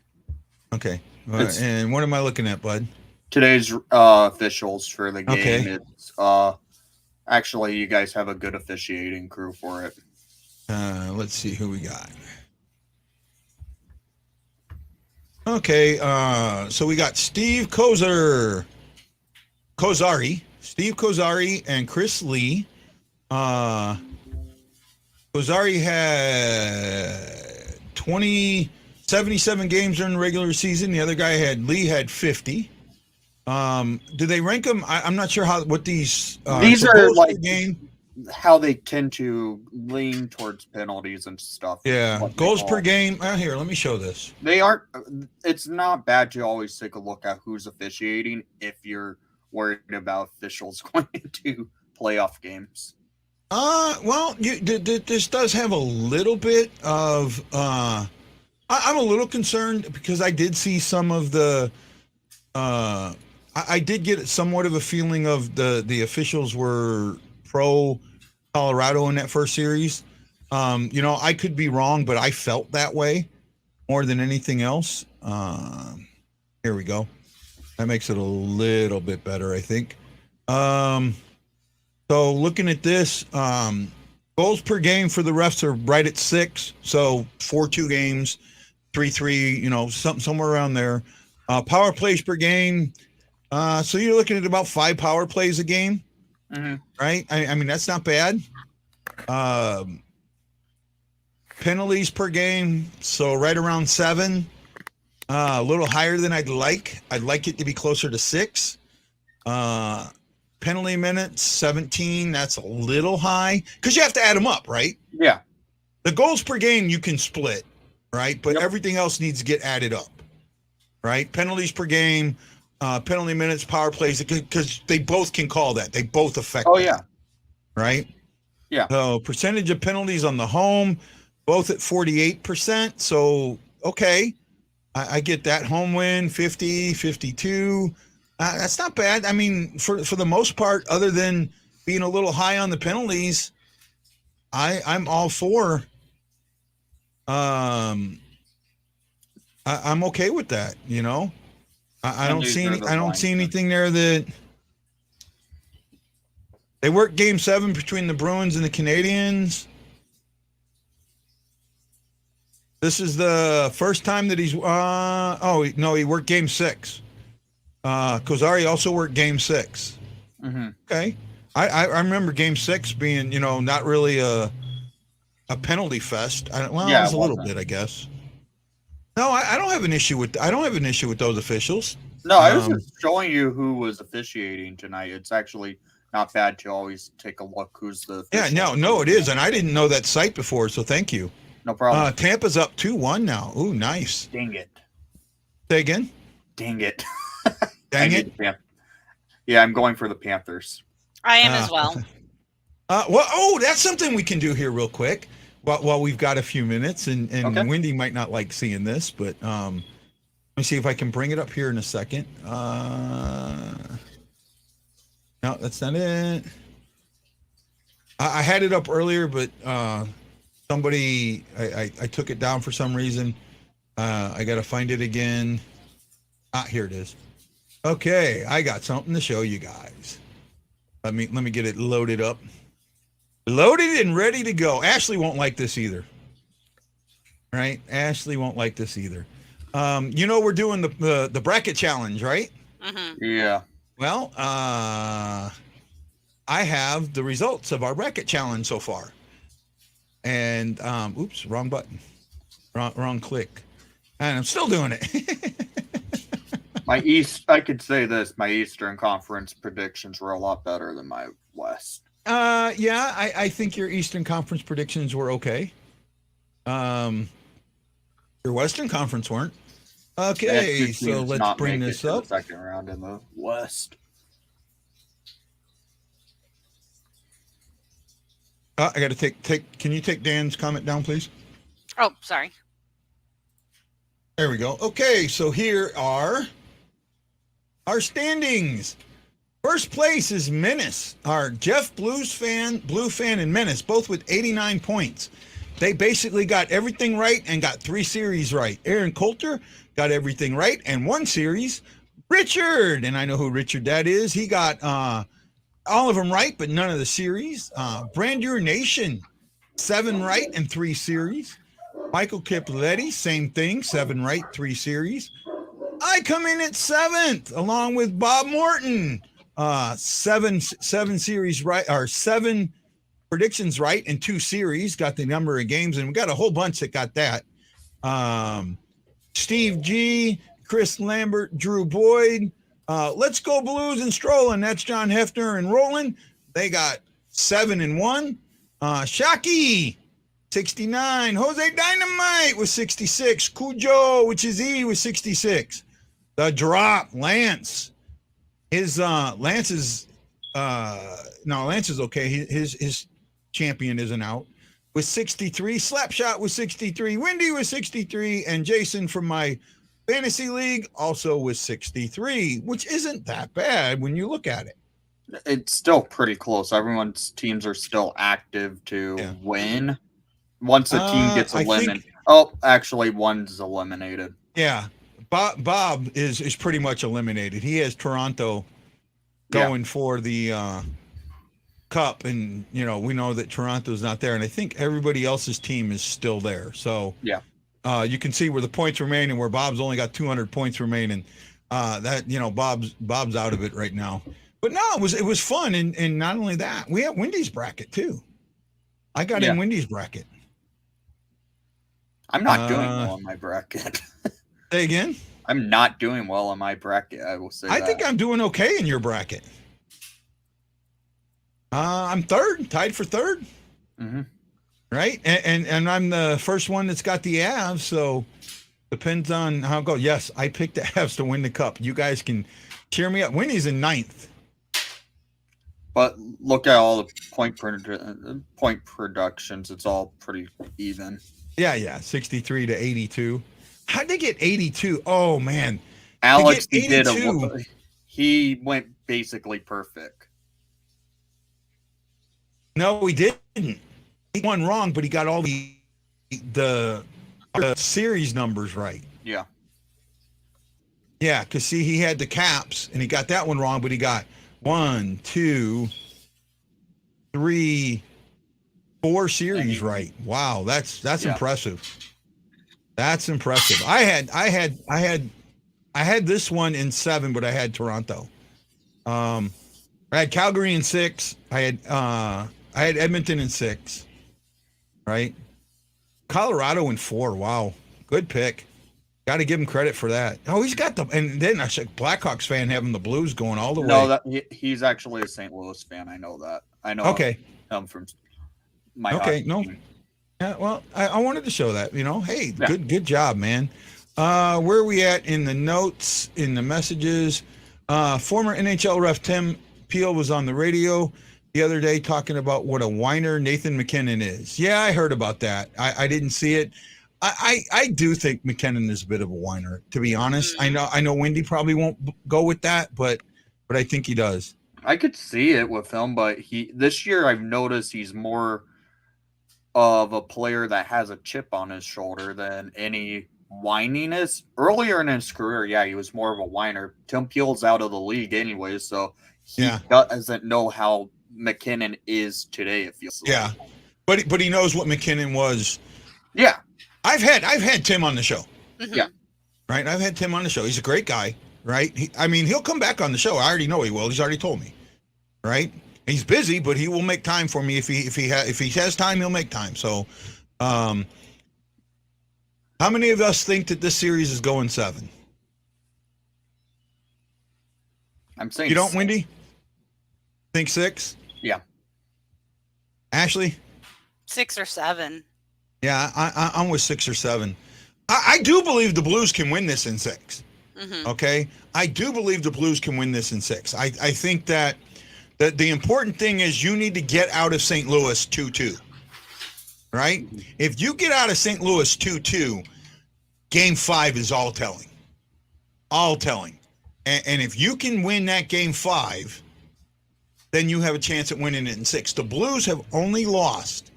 Okay. And what am I looking at, bud? Today's officials for the game. Okay. It's actually, you guys have a good officiating crew for it. Let's see who we got. Okay, so we got Steve Kozari, and Chris Lee. Kozari had 77 games during the regular season. The other guy Lee had 50. Do they rank them? I'm not sure what these are like game. How they tend to lean towards penalties and stuff. Yeah, goals per game. Here, let me show this. They aren't. It's not bad to always take a look at who's officiating if you're worried about officials going into playoff games. Well, this does have a little bit of. I'm a little concerned because I did see some of the. I did get somewhat of a feeling of the officials were pro Colorado in that first series. I could be wrong, but I felt that way more than anything else. Here we go. That makes it a little bit better, I think. So looking at this, goals per game for the refs are right at 6. So 4-2 games, 3-3, somewhere around there. Power plays per game. So you're looking at about 5 power plays a game. Right? I mean, that's not bad. Penalties per game, so right around 7. A little higher than I'd like. I'd like it to be closer to 6. Penalty minutes, 17. That's a little high because you have to add them up, right? Yeah. The goals per game you can split, right? But everything else needs to get added up, right? Penalties per game. Penalty minutes, power plays, because they both can call that. They both affect that, yeah. Right? Yeah. So percentage of penalties on the home, both at 48%. So, okay, I get that. Home win, 50, 52. That's not bad. I mean, for the most part, other than being a little high on the penalties, I'm all for. I'm okay with that, I don't see Penalties are any, I the don't see line. anything there that they worked Game 7 between the Bruins and the Canadiens. This is the first time that he's. He worked Game 6. Kozari also worked Game 6. Mm-hmm. Okay, I remember Game 6 being not really a penalty fest. It was a little bit, I guess. No, I don't have an issue with those officials. No, I was just showing you who was officiating tonight. It's actually not bad to always take a look who's the official. Yeah, no, it is, and I didn't know that site before, so thank you. No problem. Tampa's up 2-1 now. Ooh, nice. Dang it. Say again? Dang it. Dang it. Yeah, I'm going for the Panthers. I am as well. That's something we can do here real quick while we've got a few minutes, and Okay. Wendy might not like seeing this, but let me see if I can bring it up here in a second. No, that's not it. I had it up earlier, but somebody I took it down for some reason. I got to find it again. Here it is. Okay, I got something to show you guys. Let me get it loaded up. Loaded and ready to go. Ashley won't like this either. Right? Ashley won't like this either. We're doing the bracket challenge, right? Mm-hmm. Yeah. Well, I have the results of our bracket challenge so far. And oops, wrong button. Wrong click. And I'm still doing it. I could say this, my Eastern Conference predictions were a lot better than my West. Yeah, I think your Eastern Conference predictions were okay. Your Western Conference weren't. Okay, so let's bring this up. The second round in the West. I got to take. Can you take Dan's comment down, please? Oh, sorry. There we go. Okay, so here are our standings. First place is Menace. Our Jeff Blue fan, and Menace, both with 89 points. They basically got everything right and got 3 series right. Aaron Coulter got everything right and 1 series. Richard, and I know who Richard that is. He got all of them right, but none of the series. Brandure Nation, 7 right and 3 series. Michael Kipletti, same thing, 7 right, 3 series. I come in at 7th, along with Bob Morton. 7 series right, or 7 predictions right and 2 series. Got the number of games, and we got a whole bunch that got that. Steve G, Chris Lambert, Drew Boyd. Let's Go Blues and Strolling. That's John Hefner and Roland. They got 7 and 1. Shockey, 69. Jose Dynamite was 66. Cujo, which is E, was 66. The Drop, Lance. Lance is okay. His champion isn't out. With 63. Slapshot was 63. Wendy was 63. And Jason from my fantasy league also was 63, which isn't that bad when you look at it. It's still pretty close. Everyone's teams are still active to win. Once a team gets eliminated. Actually, one's eliminated. Yeah. Bob is pretty much eliminated. He has Toronto going for the cup, and we know that Toronto's not there, and I think everybody else's team is still there. So you can see where the points remain and where Bob's only got 200 points remaining. Bob's out of it right now. But no, it was fun, and not only that, we have Wendy's bracket too. I got in Wendy's bracket. I'm not doing well in my bracket. Say again? I'm not doing well in my bracket, I will say I that. think I'm doing okay in your bracket. I'm third, tied for third. Mm-hmm. Right? And I'm the first one that's got the Avs, so depends on how it goes. Yes, I picked the Avs to win the cup. You guys can cheer me up. Wendy's in 9th. But look at all the point productions. It's all pretty even. Yeah, 63 to 82. How'd they get 82? Oh, man. Alex, he went basically perfect. No, he didn't. He won wrong, but he got all the series numbers right. Yeah. Yeah, because see, he had the Caps, and he got that one wrong, but he got 1, 2, 3, 4 series right. Wow, that's impressive. That's impressive. I had this one in 7, but I had Toronto. I had Calgary in 6. I had Edmonton in 6. Right? Colorado in 4. Wow. Good pick. Got to give him credit for that. Oh, he's got and then I said Blackhawks fan having the Blues going all the way. No, he's actually a St. Louis fan. I know that. I know. Okay. Him from my okay. No. Team. Yeah. Well, I wanted to show that. Hey, good job, man. Where are we at in the notes, in the messages? Former NHL ref Tim Peel was on the radio the other day talking about what a whiner Nathan MacKinnon is. Yeah, I heard about that. I didn't see it. I do think MacKinnon is a bit of a whiner, to be honest. I know Wendy probably won't go with that, but I think he does. I could see it with him, but this year I've noticed he's more of a player that has a chip on his shoulder than any whininess. Earlier in his career, he was more of a whiner. Tim Peel's out of the league anyway, so he doesn't know how MacKinnon is today, it feels like. Yeah. But he knows what MacKinnon was. Yeah. I've had Tim on the show. Yeah. Right? I've had Tim on the show. He's a great guy, right? He'll come back on the show. I already know he will. He's already told me. Right? He's busy, but he will make time for me if he has time, he'll make time. So, how many of us think that this series is going 7? I'm saying you don't, Wendy? Think 6? Yeah. Ashley? 6 or 7. Yeah, I'm with 6 or 7. I do believe the Blues can win this in 6. Mm-hmm. Okay? I do believe the Blues can win this in 6. I think that the important thing is you need to get out of St. Louis 2-2. Right? If you get out of St. Louis 2-2, Game 5 is all telling. All telling. And if you can win that Game 5, then you have a chance at winning it in 6. The Blues have only lost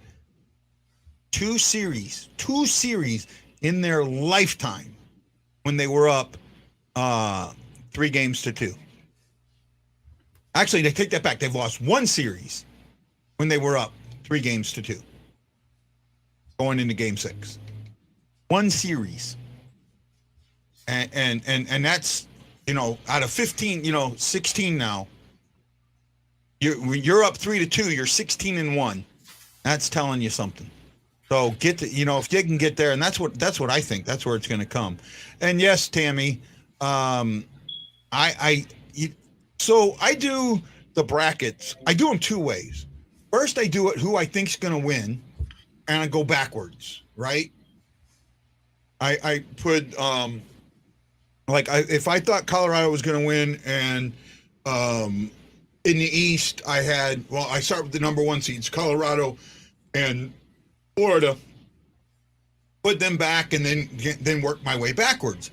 2 series in their lifetime when they were up 3-2. Actually, they take that back. They've lost 1 series when they were up 3-2 going into Game 6. 1 series. And that's, out of 15, 16 now. You're up 3-2, you're 16-1. That's telling you something. So if they can get there, and that's what I think. That's where it's going to come. And yes, Tammy, so I do the brackets. I do them 2 ways. First, I do it who I think's going to win, and I go backwards. Right? I put if I thought Colorado was going to win, and in the East I start with the number 1 seeds, Colorado and Florida. Put them back, and then work my way backwards.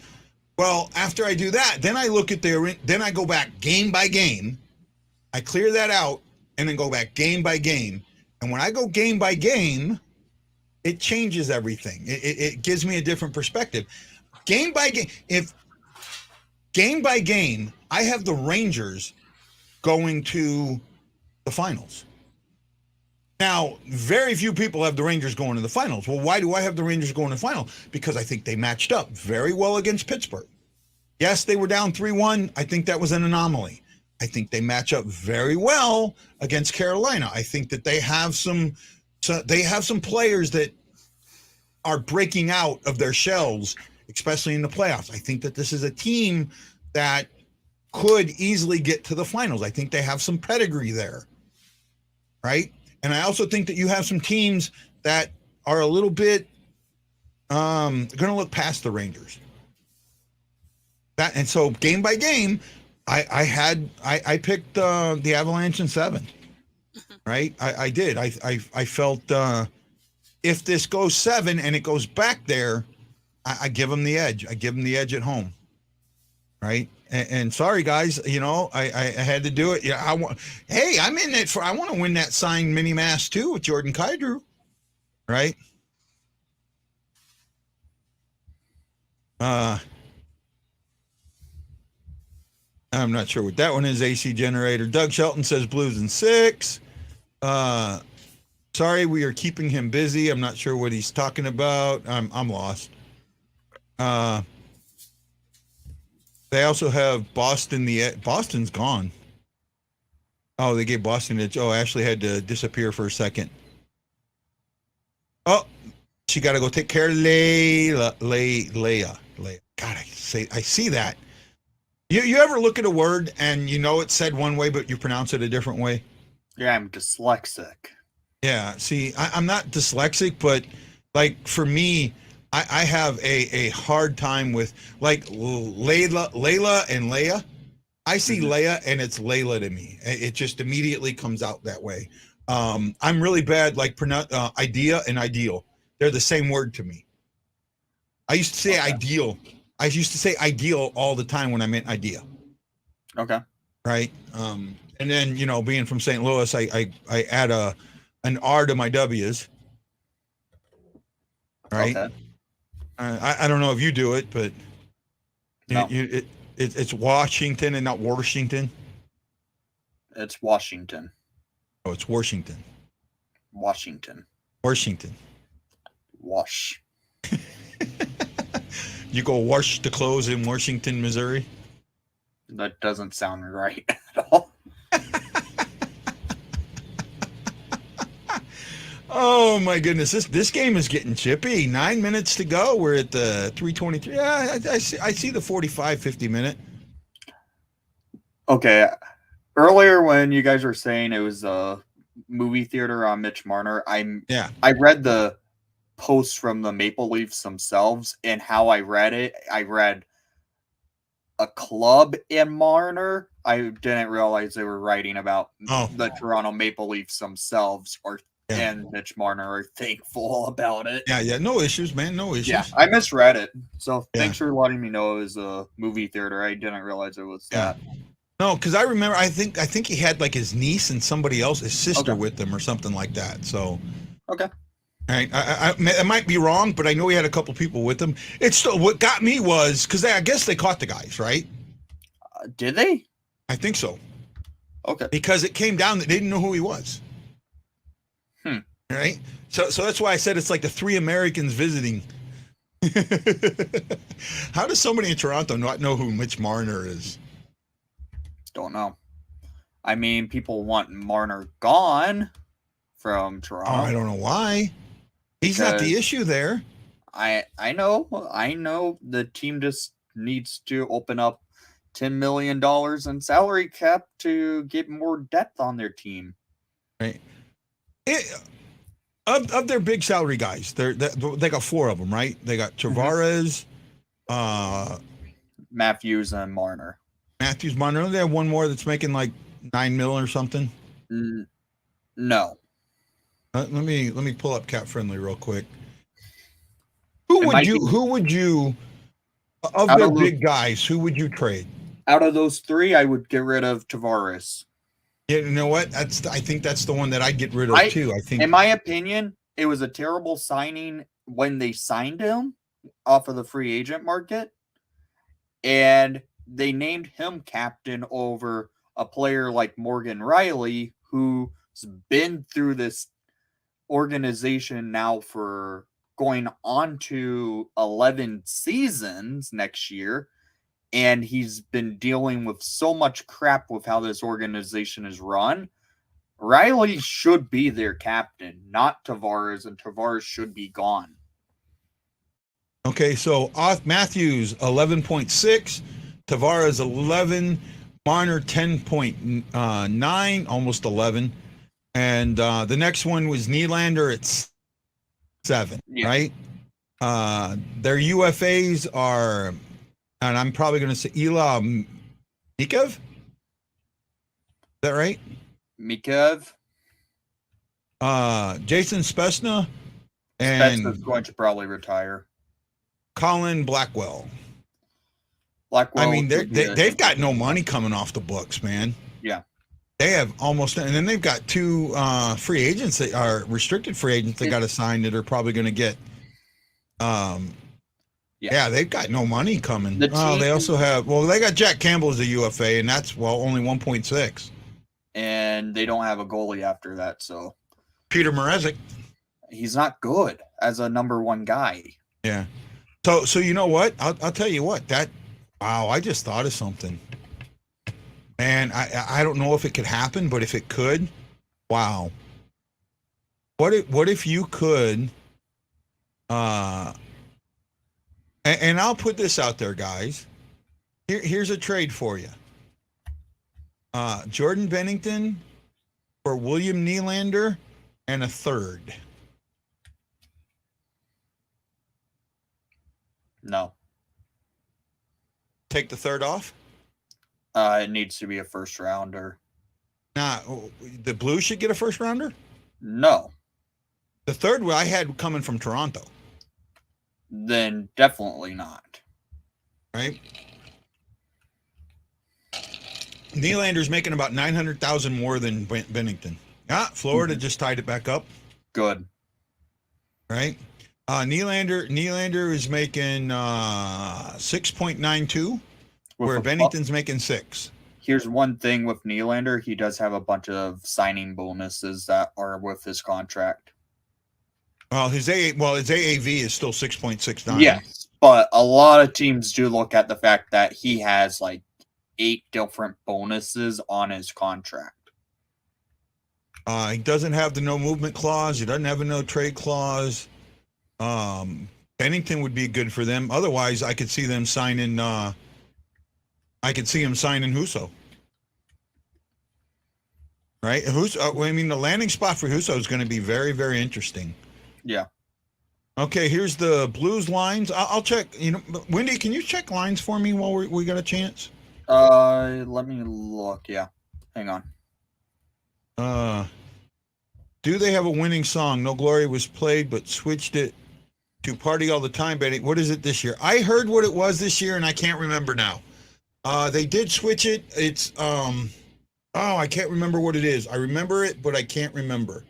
Well, after I do that, then I look at then I go back game by game. I clear that out and then go back game by game. And when I go game by game, it changes everything. It gives me a different perspective. Game by game, I have the Rangers going to the finals. Now, very few people have the Rangers going to the finals. Well, why do I have the Rangers going to the final? Because I think they matched up very well against Pittsburgh. Yes, they were down 3-1. I think that was an anomaly. I think they match up very well against Carolina. I think that they have some players that are breaking out of their shells, especially in the playoffs. I think that this is a team that could easily get to the finals. I think they have some pedigree there, right? And I also think that you have some teams that are a little bit going to look past the Rangers. And so game by game, I picked the Avalanche in 7, right? I did. I felt if this goes 7 and it goes back there, I give them the edge. I give them the edge at home, right? And sorry guys, I had to do it. Yeah, I'm in it I want to win that signed mini mask too with Jordan Kyrou, right? I'm not sure what that one is. AC Generator. Doug Shelton says Blues in 6. Sorry, we are keeping him busy. I'm not sure what he's talking about. I'm lost. They also have Boston. Boston's gone. Oh, they gave Boston it. Oh, Ashley had to disappear for a second. Oh, she got to go take care of Leia. God, I see that. You ever look at a word and you know it's said one way, but you pronounce it a different way? Yeah, I'm dyslexic. Yeah, see, I'm not dyslexic, but like for me, I have a hard time with like Layla and Leia. I see Leia and it's Layla to me. It just immediately comes out that way. I'm really bad like idea and ideal. They're the same word to me. I used to say ideal. I used to say ideal all the time when I meant idea. Okay. Right. And then, being from St. Louis, I add an R to my W's. Right. Okay. I don't know if you do it, but no. It's Washington and not Washington. It's Washington. Oh, it's Washington. Washington. Washington. Wash. You go wash the clothes in Washington, Missouri? That doesn't sound right at all. Oh my goodness, this game is getting chippy. 9 minutes to go. We're at the 3:23. Yeah, I see the 45-50 minute. Okay. Earlier when you guys were saying it was a movie theater on Mitch Marner, I read the posts from the Maple Leafs themselves, and how I read it, I read a club in Marner. I didn't realize they were writing about the Toronto Maple Leafs themselves, and Mitch Marner are thankful about it. Yeah, no issues, man, no issues. Yeah, I misread it, so thanks for letting me know it was a movie theater. I didn't realize it was that. No, because I remember, I think he had like his niece and somebody else, his sister with him or something like that. So okay. Right. I might be wrong, but I know he had a couple people with him. It's still, what got me was because I guess they caught the guys, right? Did they? I think so. Okay. Because it came down that they didn't know who he was. Right. So that's why I said it's like the 3 Americans visiting. How does somebody in Toronto not know who Mitch Marner is? Don't know. I mean, people want Marner gone from Toronto. Oh, I don't know why. He's not the issue there. I know. The team just needs to open up $10 million in salary cap to get more depth on their team. Right. Of their big salary guys, they got 4 of them, right? They got Tavares, Matthews, and Marner. Marner. They have one more that's making like $9 million or something. No. Let me pull up Cap Friendly real quick. Who would you of their big guys? Who would you trade? Out of those 3, I would get rid of Tavares. Yeah, you know what? I think that's the one that I'd get rid of too. I think, in my opinion, it was a terrible signing when they signed him off of the free agent market, and they named him captain over a player like Morgan Riley, who's been through this organization now for going on to 11 seasons next year, and he's been dealing with so much crap with how this organization is run. Riley should be their captain, not Tavares, and Tavares should be gone. Okay, so Matthews 11.6, Tavares 11, Marner 10.9, almost 11, and the next one was Nylander at 7, right? Their UFAs are, and I'm probably going to say Ila Mikhev. Is that right? Mikhev. Jason Spezza and Spezza's going to probably retire. Colin Blackwell. Blackwell. I mean, they've got no money coming off the books, man. Yeah. They have almost, and then they've got 2 free agents that are restricted free agents they got to sign that are probably going to get Yeah, they've got no money coming. The Oh, they team- also have. Well, they got Jack Campbell as a UFA, and that's only 1.6. And they don't have a goalie after that, so Peter Mrazek. he's not good as a number one guy. Yeah. So you know what? I'll tell you what. Wow, I just thought of something. And I don't know if it could happen, but if it could, wow. What if you could and I'll put this out there, guys. Here's a trade for you. Jordan Bennington for William Nylander and a third. No. Take the third off? It needs to be a first rounder. Nah, the Blues should get a first rounder? No. The third I had coming from Toronto. Then definitely not. Right? Nylander's making about $900,000 more than Bennington. Florida just tied it back up. Good. Right? Nylander is making 6.92, where Bennington's making 6. Here's one thing with Nylander: he does have a bunch of signing bonuses that are with his contract. Well, his AAV is still 6.69. Yes, but a lot of teams do look at the fact that he has like 8 different bonuses on his contract. He doesn't have the no movement clause. He doesn't have a no trade clause. Bennington would be good for them. Otherwise, I could see them signing. I could see him signing Husso. Right? I mean, the landing spot for Husso is going to be very, very interesting. Yeah. Okay, here's the Blues lines. I'll check. Wendy, can you check lines for me while we got a chance? Let me look. Yeah, hang on. Do they have a winning song? No Glory was played, but switched it to Party All the Time, Betty. What is it this year? I heard what it was this year, and I can't remember now. They did switch it. It's I can't remember what it is. I remember it, but I can't remember.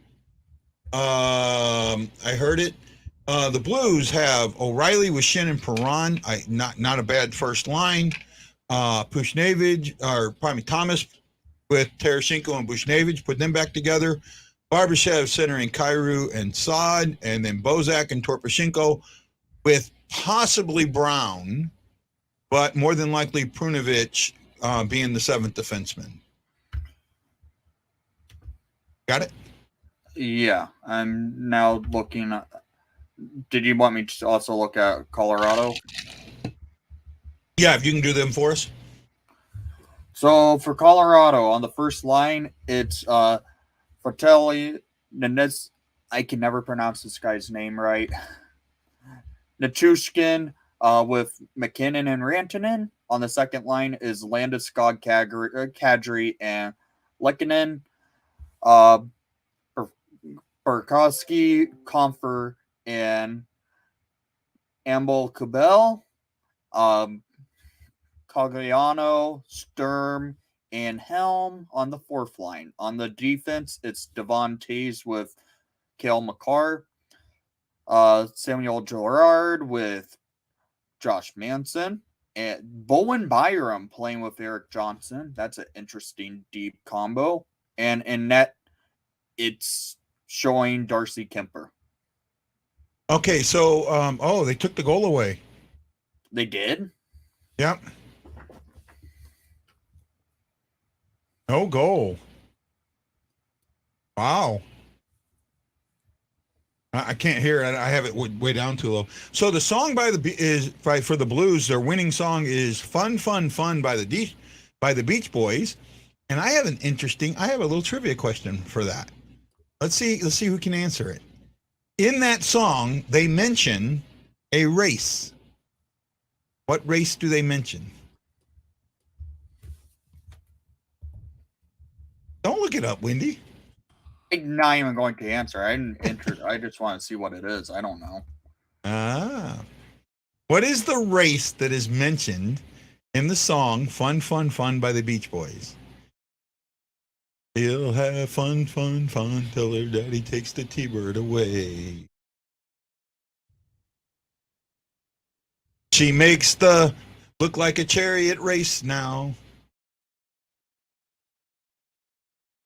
I heard it. The Blues have O'Reilly with Shin and Perron. Not a bad first line. Thomas with Tarasenko and Bushnevich, put them back together. Barbashev centering Kyrou and Saad, and then Bozak and Torpashenko with possibly Brown, but more than likely Prunovich being the 7th defenseman. Got it? Yeah, I'm now looking at. Did you want me to also look at Colorado? Yeah, if you can do them for us. So for Colorado, on the first line, it's Fratelli, Nenez. I can never pronounce this guy's name right. Nichushkin with McKinnon and Rantanen. On the second line is Landeskog, Kadri, and Lehkonen. Burkowski, Comfer, and Amble Kubel. Cogliano, Sturm, and Helm on the fourth line. On the defense, it's Devon Tays with Cale Makar, Samuel Girard with Josh Manson, and Bowen Byram playing with Eric Johnson. That's an interesting deep combo. And in net, it's showing Darcy Kemper. Okay, so they took the goal away. They did? Yep. No goal. Wow. I can't hear it. I have it way down too low. So the song for the Blues, their winning song is "Fun, Fun, Fun" by the Beach Boys, and I have a little trivia question for that. Let's see who can answer it. In that song, they mention a race. What race do they mention? Don't look it up, Wendy. I'm not even going to answer. I just want to see what it is. I don't know. What is the race that is mentioned in the song "Fun, Fun, Fun" by the Beach Boys? He'll have fun, fun, fun till her daddy takes the T-bird away. She makes the look like a chariot race now.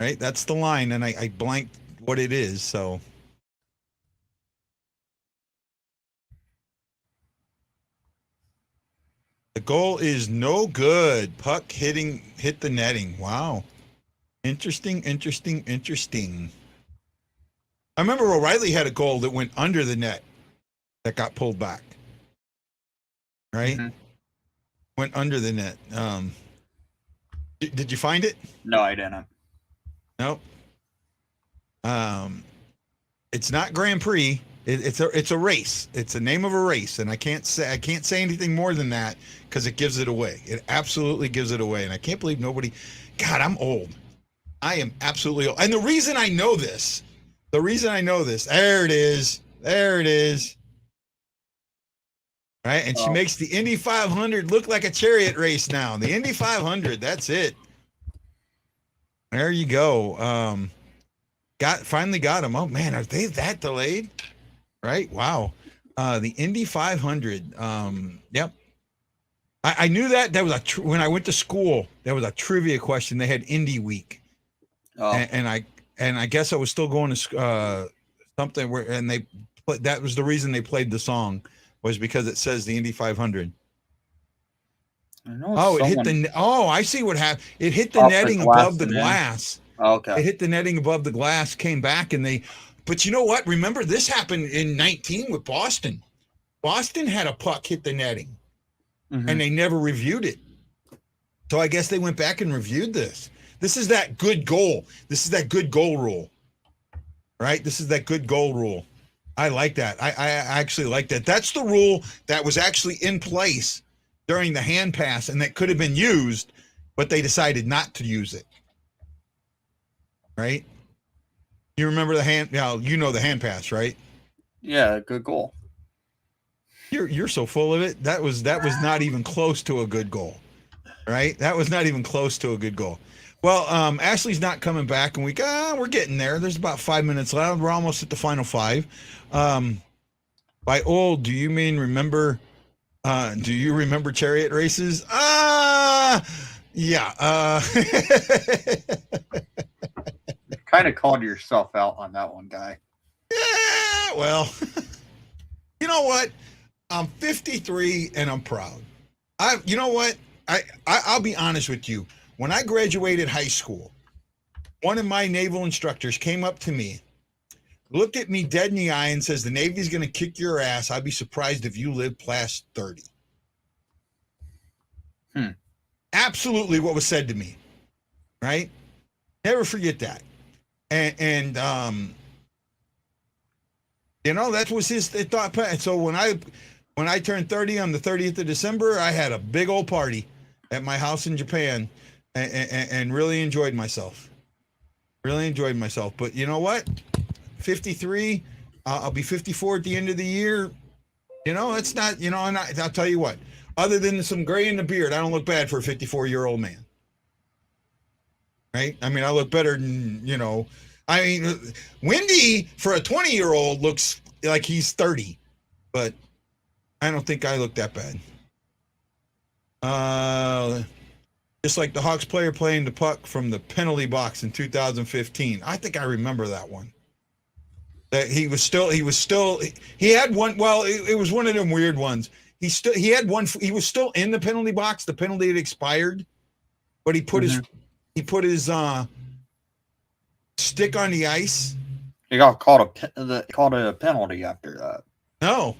Right? That's the line, and I blanked what it is, so. The goal is no good. Puck hit the netting. Wow. Interesting. I remember O'Reilly had a goal that went under the net that got pulled back. Right? Mm-hmm. Went under the net. Did you find it? No, I didn't. Nope. It's not Grand Prix. It's a race. It's the name of a race, and I can't say anything more than that because it gives it away. It absolutely gives it away, and I can't believe nobody. God, I'm old. I am absolutely old. And the reason I know this, there it is. Right, and she makes the Indy 500 look like a chariot race now. The Indy 500, that's it. There you go. Finally got him. Oh man, are they that delayed? Right? Wow. The Indy 500. Yep. I knew that was when I went to school. There was a trivia question. They had Indy Week, and I guess I was still going to something where, and that was the reason they played the song, was because it says the Indy 500. I see what happened. It hit the netting above the glass. Okay. It hit the netting above the glass, came back, but you know what? Remember, this happened in 19 with Boston. Boston had a puck hit the netting, and they never reviewed it. So I guess they went back and reviewed this. This is that good goal. This is that good goal rule, right? This is that good goal rule. I like that. I actually like that. That's the rule that was actually in place during the hand pass, and that could have been used, but they decided not to use it. Right? You remember the hand? You know the hand pass, right? Yeah, good goal. You're so full of it. That was not even close to a good goal, right? That was not even close to a good goal. Well, Ashley's not coming back, and we're getting there. There's about 5 minutes left. We're almost at the final five. By old, do you mean remember? Do you remember chariot races? Yeah. Kind of called yourself out on that one, guy. Yeah, well, you know what? I'm 53 and I'm proud. You know what? I'll be honest with you. When I graduated high school, one of my naval instructors came up to me, looked at me dead in the eye, and says, "The Navy's going to kick your ass. I'd be surprised if you live past 30." Absolutely what was said to me, right? Never forget that. And that was his thought. So when I turned 30 on the 30th of December, I had a big old party at my house in Japan and really enjoyed myself. But you know what? 53, I'll be 54 at the end of the year. It's not, and I'll tell you what, other than some gray in the beard, I don't look bad for a 54-year-old man. Right? I mean, I look better than, Wendy for a 20-year-old looks like he's 30, but I don't think I look that bad. Just like the Hawks player playing the puck from the penalty box in 2015. I think I remember that one. That he had one. Well, it was one of them weird ones. He had one. He was still in the penalty box. The penalty had expired, but he put his stick on the ice. He got called a penalty after that. No,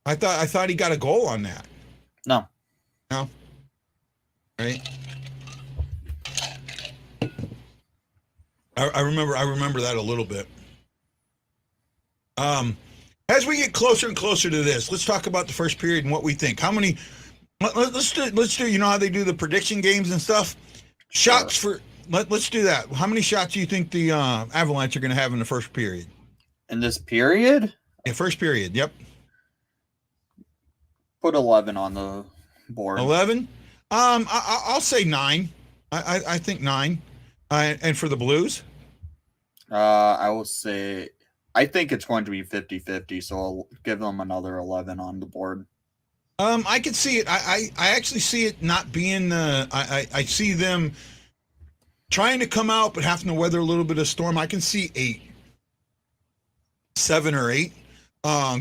I thought he got a goal on that. No. Right. I remember that a little bit. As we get closer and closer to this, let's talk about the first period and what we think. How many? Let's do. You know how they do the prediction games and stuff. Shots for. Let's do that. How many shots do you think the Avalanche are going to have in the first period? In this period? Yeah, first period. Yep. Put 11 on the board. 11. I'll say 9. I think 9. And for the Blues? I will say, I think it's going to be 50-50, so I'll give them another 11 on the board. I could see it. I actually see it not being. I see them trying to come out, but having to weather a little bit of storm. I can see 7 or 8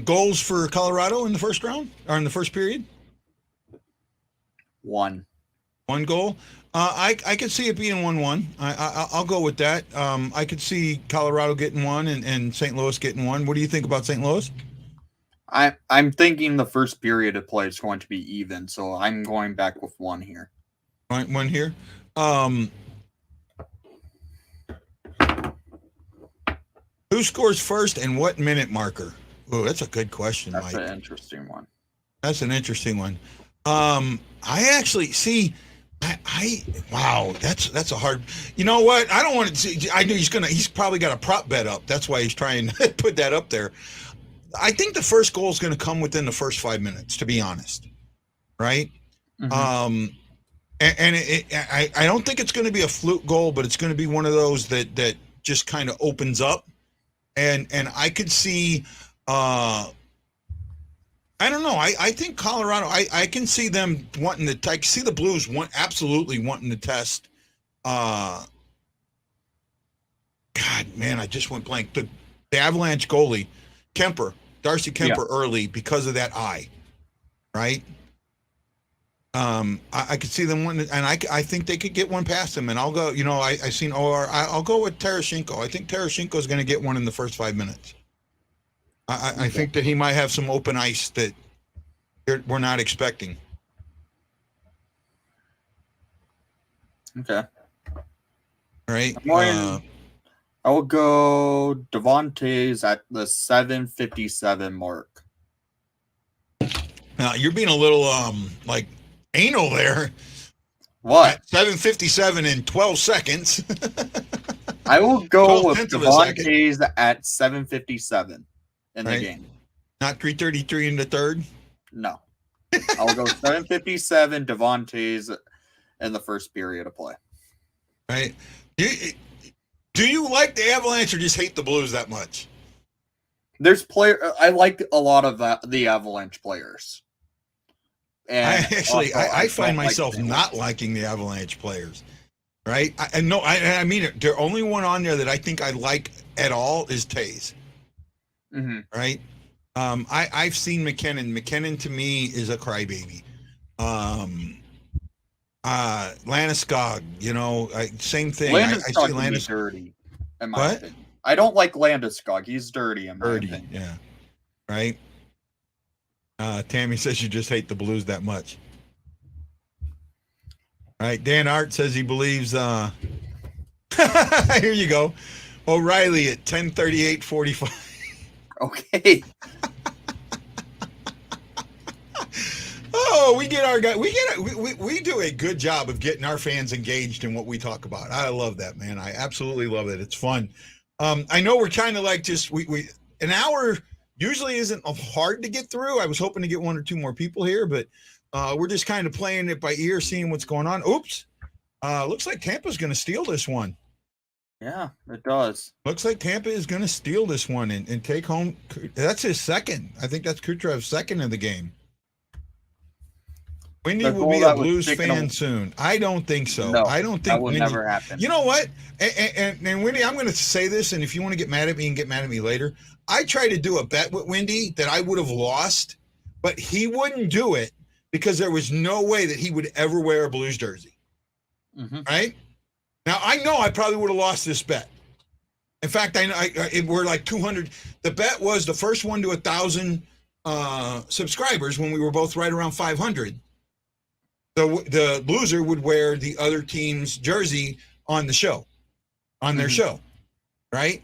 goals for Colorado in the first round or in the first period. 1 goal. I could see it being 1-1. I'll go with that. I could see Colorado getting one and St. Louis getting one. What do you think about St. Louis? I'm thinking the first period of play is going to be even, so I'm going back with 1 here. Right, 1 here. Who scores first and what minute marker? Oh, that's a good question, That's Mike. an interesting one. That's an interesting one. I actually see. Wow, that's a hard. You know what? I don't want to see. I knew he's probably got a prop bet up. That's why he's trying to put that up there. I think the first goal is going to come within the first 5 minutes, to be honest. Right? Mm-hmm. I don't think it's going to be a fluke goal, but it's going to be one of those that just kind of opens up. And I could see, I don't know. I think Colorado, I can see them wanting to, I can see the Blues absolutely wanting to test. God, man, I just went blank. The Avalanche goalie, Darcy Kemper early because of that eye, right? I could see them wanting, and I think they could get one past him. And I'll go. You know, I seen OR. I'll go with Tarasenko. I think Tarasenko is going to get one in the first 5 minutes. I think that he might have some open ice that we're not expecting. Okay. Right. I will go Devontae's at the 7:57 mark. Now you're being a little like anal there. What? 7:57 in 12 seconds. I will go with Devontae's at 7:57 in the game. Not 3:33 in the third? No. I'll go 7:57 Devontae's in the first period of play. Right. Do you like the Avalanche or just hate the Blues that much? I like a lot of the Avalanche players. And I find myself not liking the Avalanche players. Right? I mean it. The only one on there that I think I like at all is Taze. Mm-hmm. Right? I've seen McKinnon. McKinnon to me is a crybaby. Landeskog, same thing. Landeskog is dirty, in my opinion. I don't like Landeskog. He's dirty, in my opinion. Yeah. Right? Tammy says you just hate the Blues that much. All right. Dan Art says he believes. Here you go. O'Reilly at 10:38:45. Okay. Oh, we get our guy. We do a good job of getting our fans engaged in what we talk about. I love that, man. I absolutely love it. It's fun. I know we're kind of like just we an hour usually isn't hard to get through. I was hoping to get 1 or 2 more people here, but we're just kind of playing it by ear, seeing what's going on. Oops. Looks like Tampa's going to steal this one. Yeah, it does. Looks like Tampa is going to steal this one and take home. That's his second. I think that's Kucherov's second of the game. Windy will be a Blues fan soon. I don't think so. No, I don't think that will never happen. You know what? And Windy, I'm going to say this, and if you want to get mad at me and get mad at me later, I tried to do a bet with Windy that I would have lost, but he wouldn't do it because there was no way that he would ever wear a Blues jersey. Mm-hmm. Right? Now, I know I probably would have lost this bet. In fact, we're like 200. The bet was the first one to 1,000 subscribers when we were both right around 500. The loser would wear the other team's jersey on the show, on their show, right?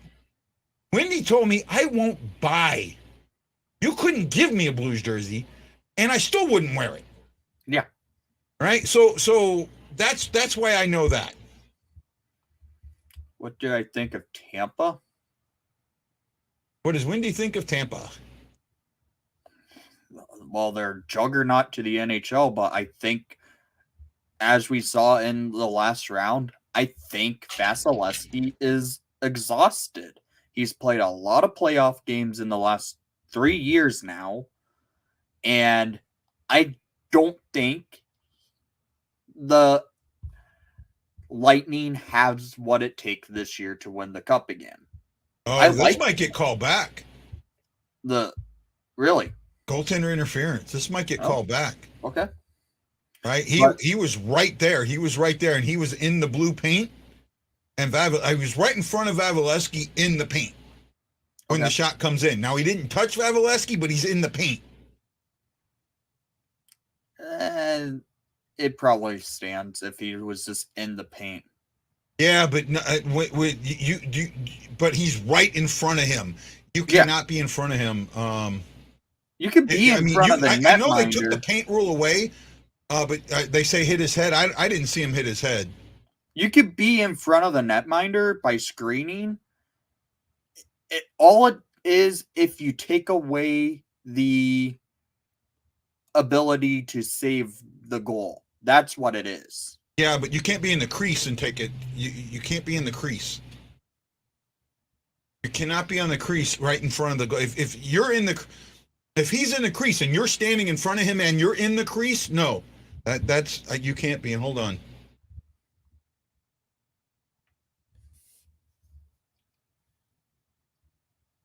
Wendy told me I won't buy. You couldn't give me a Blues jersey, and I still wouldn't wear it. Yeah. Right? So that's why I know that. What did I think of Tampa? What does Wendy think of Tampa? Well, they're juggernaut to the NHL, but I think, as we saw in the last round, I think Vasilevsky is exhausted. He's played a lot of playoff games in the last 3 years now, and I don't think the Lightning has what it takes this year to win the cup again. Oh, this might get called back. Really? Goaltender interference. This might get called back. Okay. Right? He was right there. He was right there, and he was in the blue paint. And I was right in front of Vasilevsky in the paint when the shot comes in. Now, he didn't touch Vasilevsky, but he's in the paint. It probably stands if he was just in the paint. Yeah, but but he's right in front of him. You cannot be in front of him. You could be in front of the netminder. I know they took the paint rule away, but they say hit his head. I didn't see him hit his head. You could be in front of the netminder by screening. All it is, if you take away the ability to save the goal. That's what it is. Yeah, but you can't be in the crease and take it. You can't be in the crease. You cannot be on the crease right in front of the goal. If he's in the crease and you're standing in front of him and you're in the crease, no, that's you can't be. And hold on.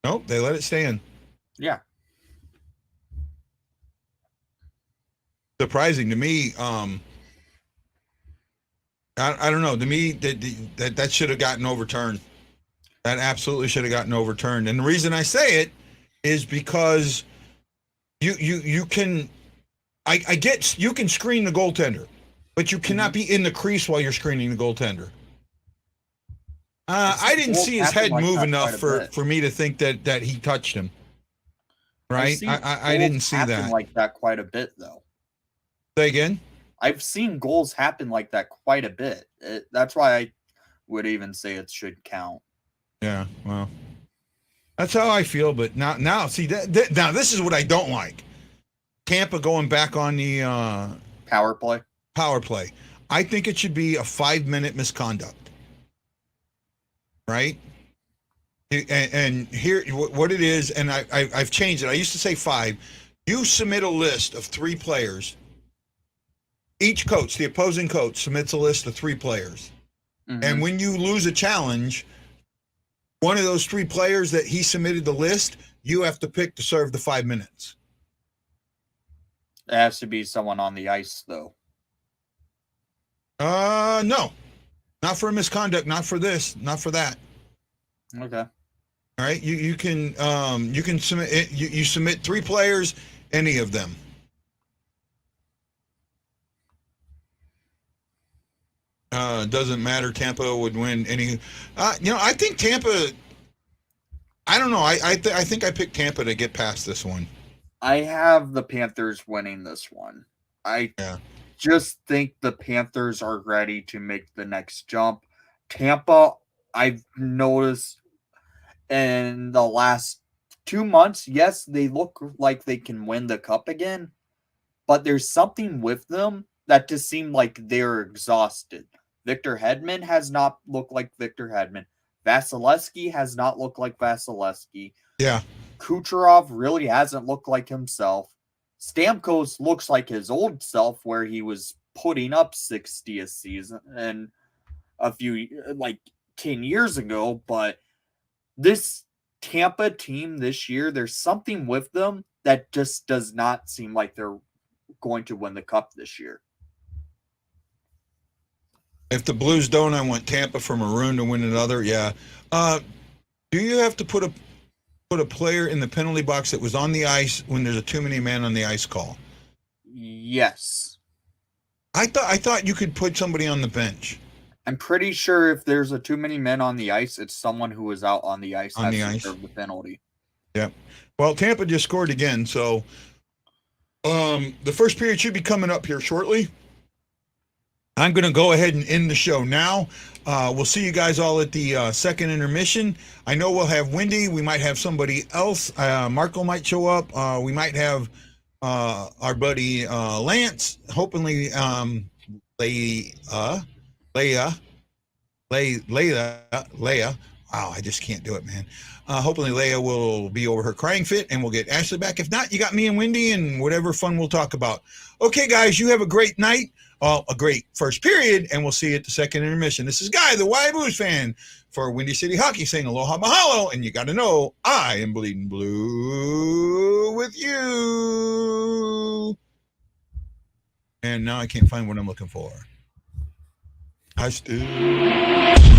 Nope, they let it stand. Yeah. Surprising to me. I don't know. To me, that should have gotten overturned. That absolutely should have gotten overturned. And the reason I say it is because you can, I get you can screen the goaltender, but you cannot be in the crease while you're screening the goaltender. I didn't see his head move enough for me to think that he touched him. Right? I didn't see that. Like that quite a bit, though. Say again? I've seen goals happen like that quite a bit. That's why I would even say it should count. Yeah, well, that's how I feel. But now, see now this is what I don't like. Tampa going back on the power play. Power play. I think it should be a 5-minute misconduct. Right? And here, what it is, and I've changed it. I used to say 5. You submit a list of 3 players. Each coach, the opposing coach, submits a list of 3 players. Mm-hmm. And when you lose a challenge, one of those 3 players that he submitted the list, you have to pick to serve the 5 minutes. It has to be someone on the ice, though. No. Not for a misconduct, not for this, not for that. Okay. All right. You can submit you submit 3 players, any of them. Doesn't matter. Tampa would win any. I think Tampa. I don't know. I think I picked Tampa to get past this one. I have the Panthers winning this one. I just think the Panthers are ready to make the next jump. Tampa, I've noticed in the last 2 months, yes, they look like they can win the cup again, but there's something with them that just seemed like they're exhausted. Victor Hedman has not looked like Victor Hedman. Vasilevsky has not looked like Vasilevsky. Yeah. Kucherov really hasn't looked like himself. Stamkos looks like his old self where he was putting up 60 a season and a few, like 10 years ago. But this Tampa team this year, there's something with them that just does not seem like they're going to win the cup this year. If the Blues don't, I want Tampa for Maroon to win another. Yeah. Do you have to put a player in the penalty box that was on the ice when there's a too many man on the ice call? Yes. I thought you could put somebody on the bench. I'm pretty sure if there's a too many men on the ice, it's someone who is out on the ice to serve the penalty. Yeah. Well, Tampa just scored again, so the first period should be coming up here shortly. I'm going to go ahead and end the show now. We'll see you guys all at the second intermission. I know we'll have Wendy. We might have somebody else. Marco might show up. We might have our buddy Lance. Hopefully, Leia. I Wow, I just can't do it, man. Hopefully Leia will be over her crying fit and we'll get Ashley back. If not, you got me and Wendy and whatever fun we'll talk about. Okay, guys, you have a great night. A great first period, and we'll see you at the second intermission. This is Guy, the Y Blues fan for Windy City Hockey, saying aloha mahalo, and you got to know I am bleeding blue with you. And now I can't find what I'm looking for. I still...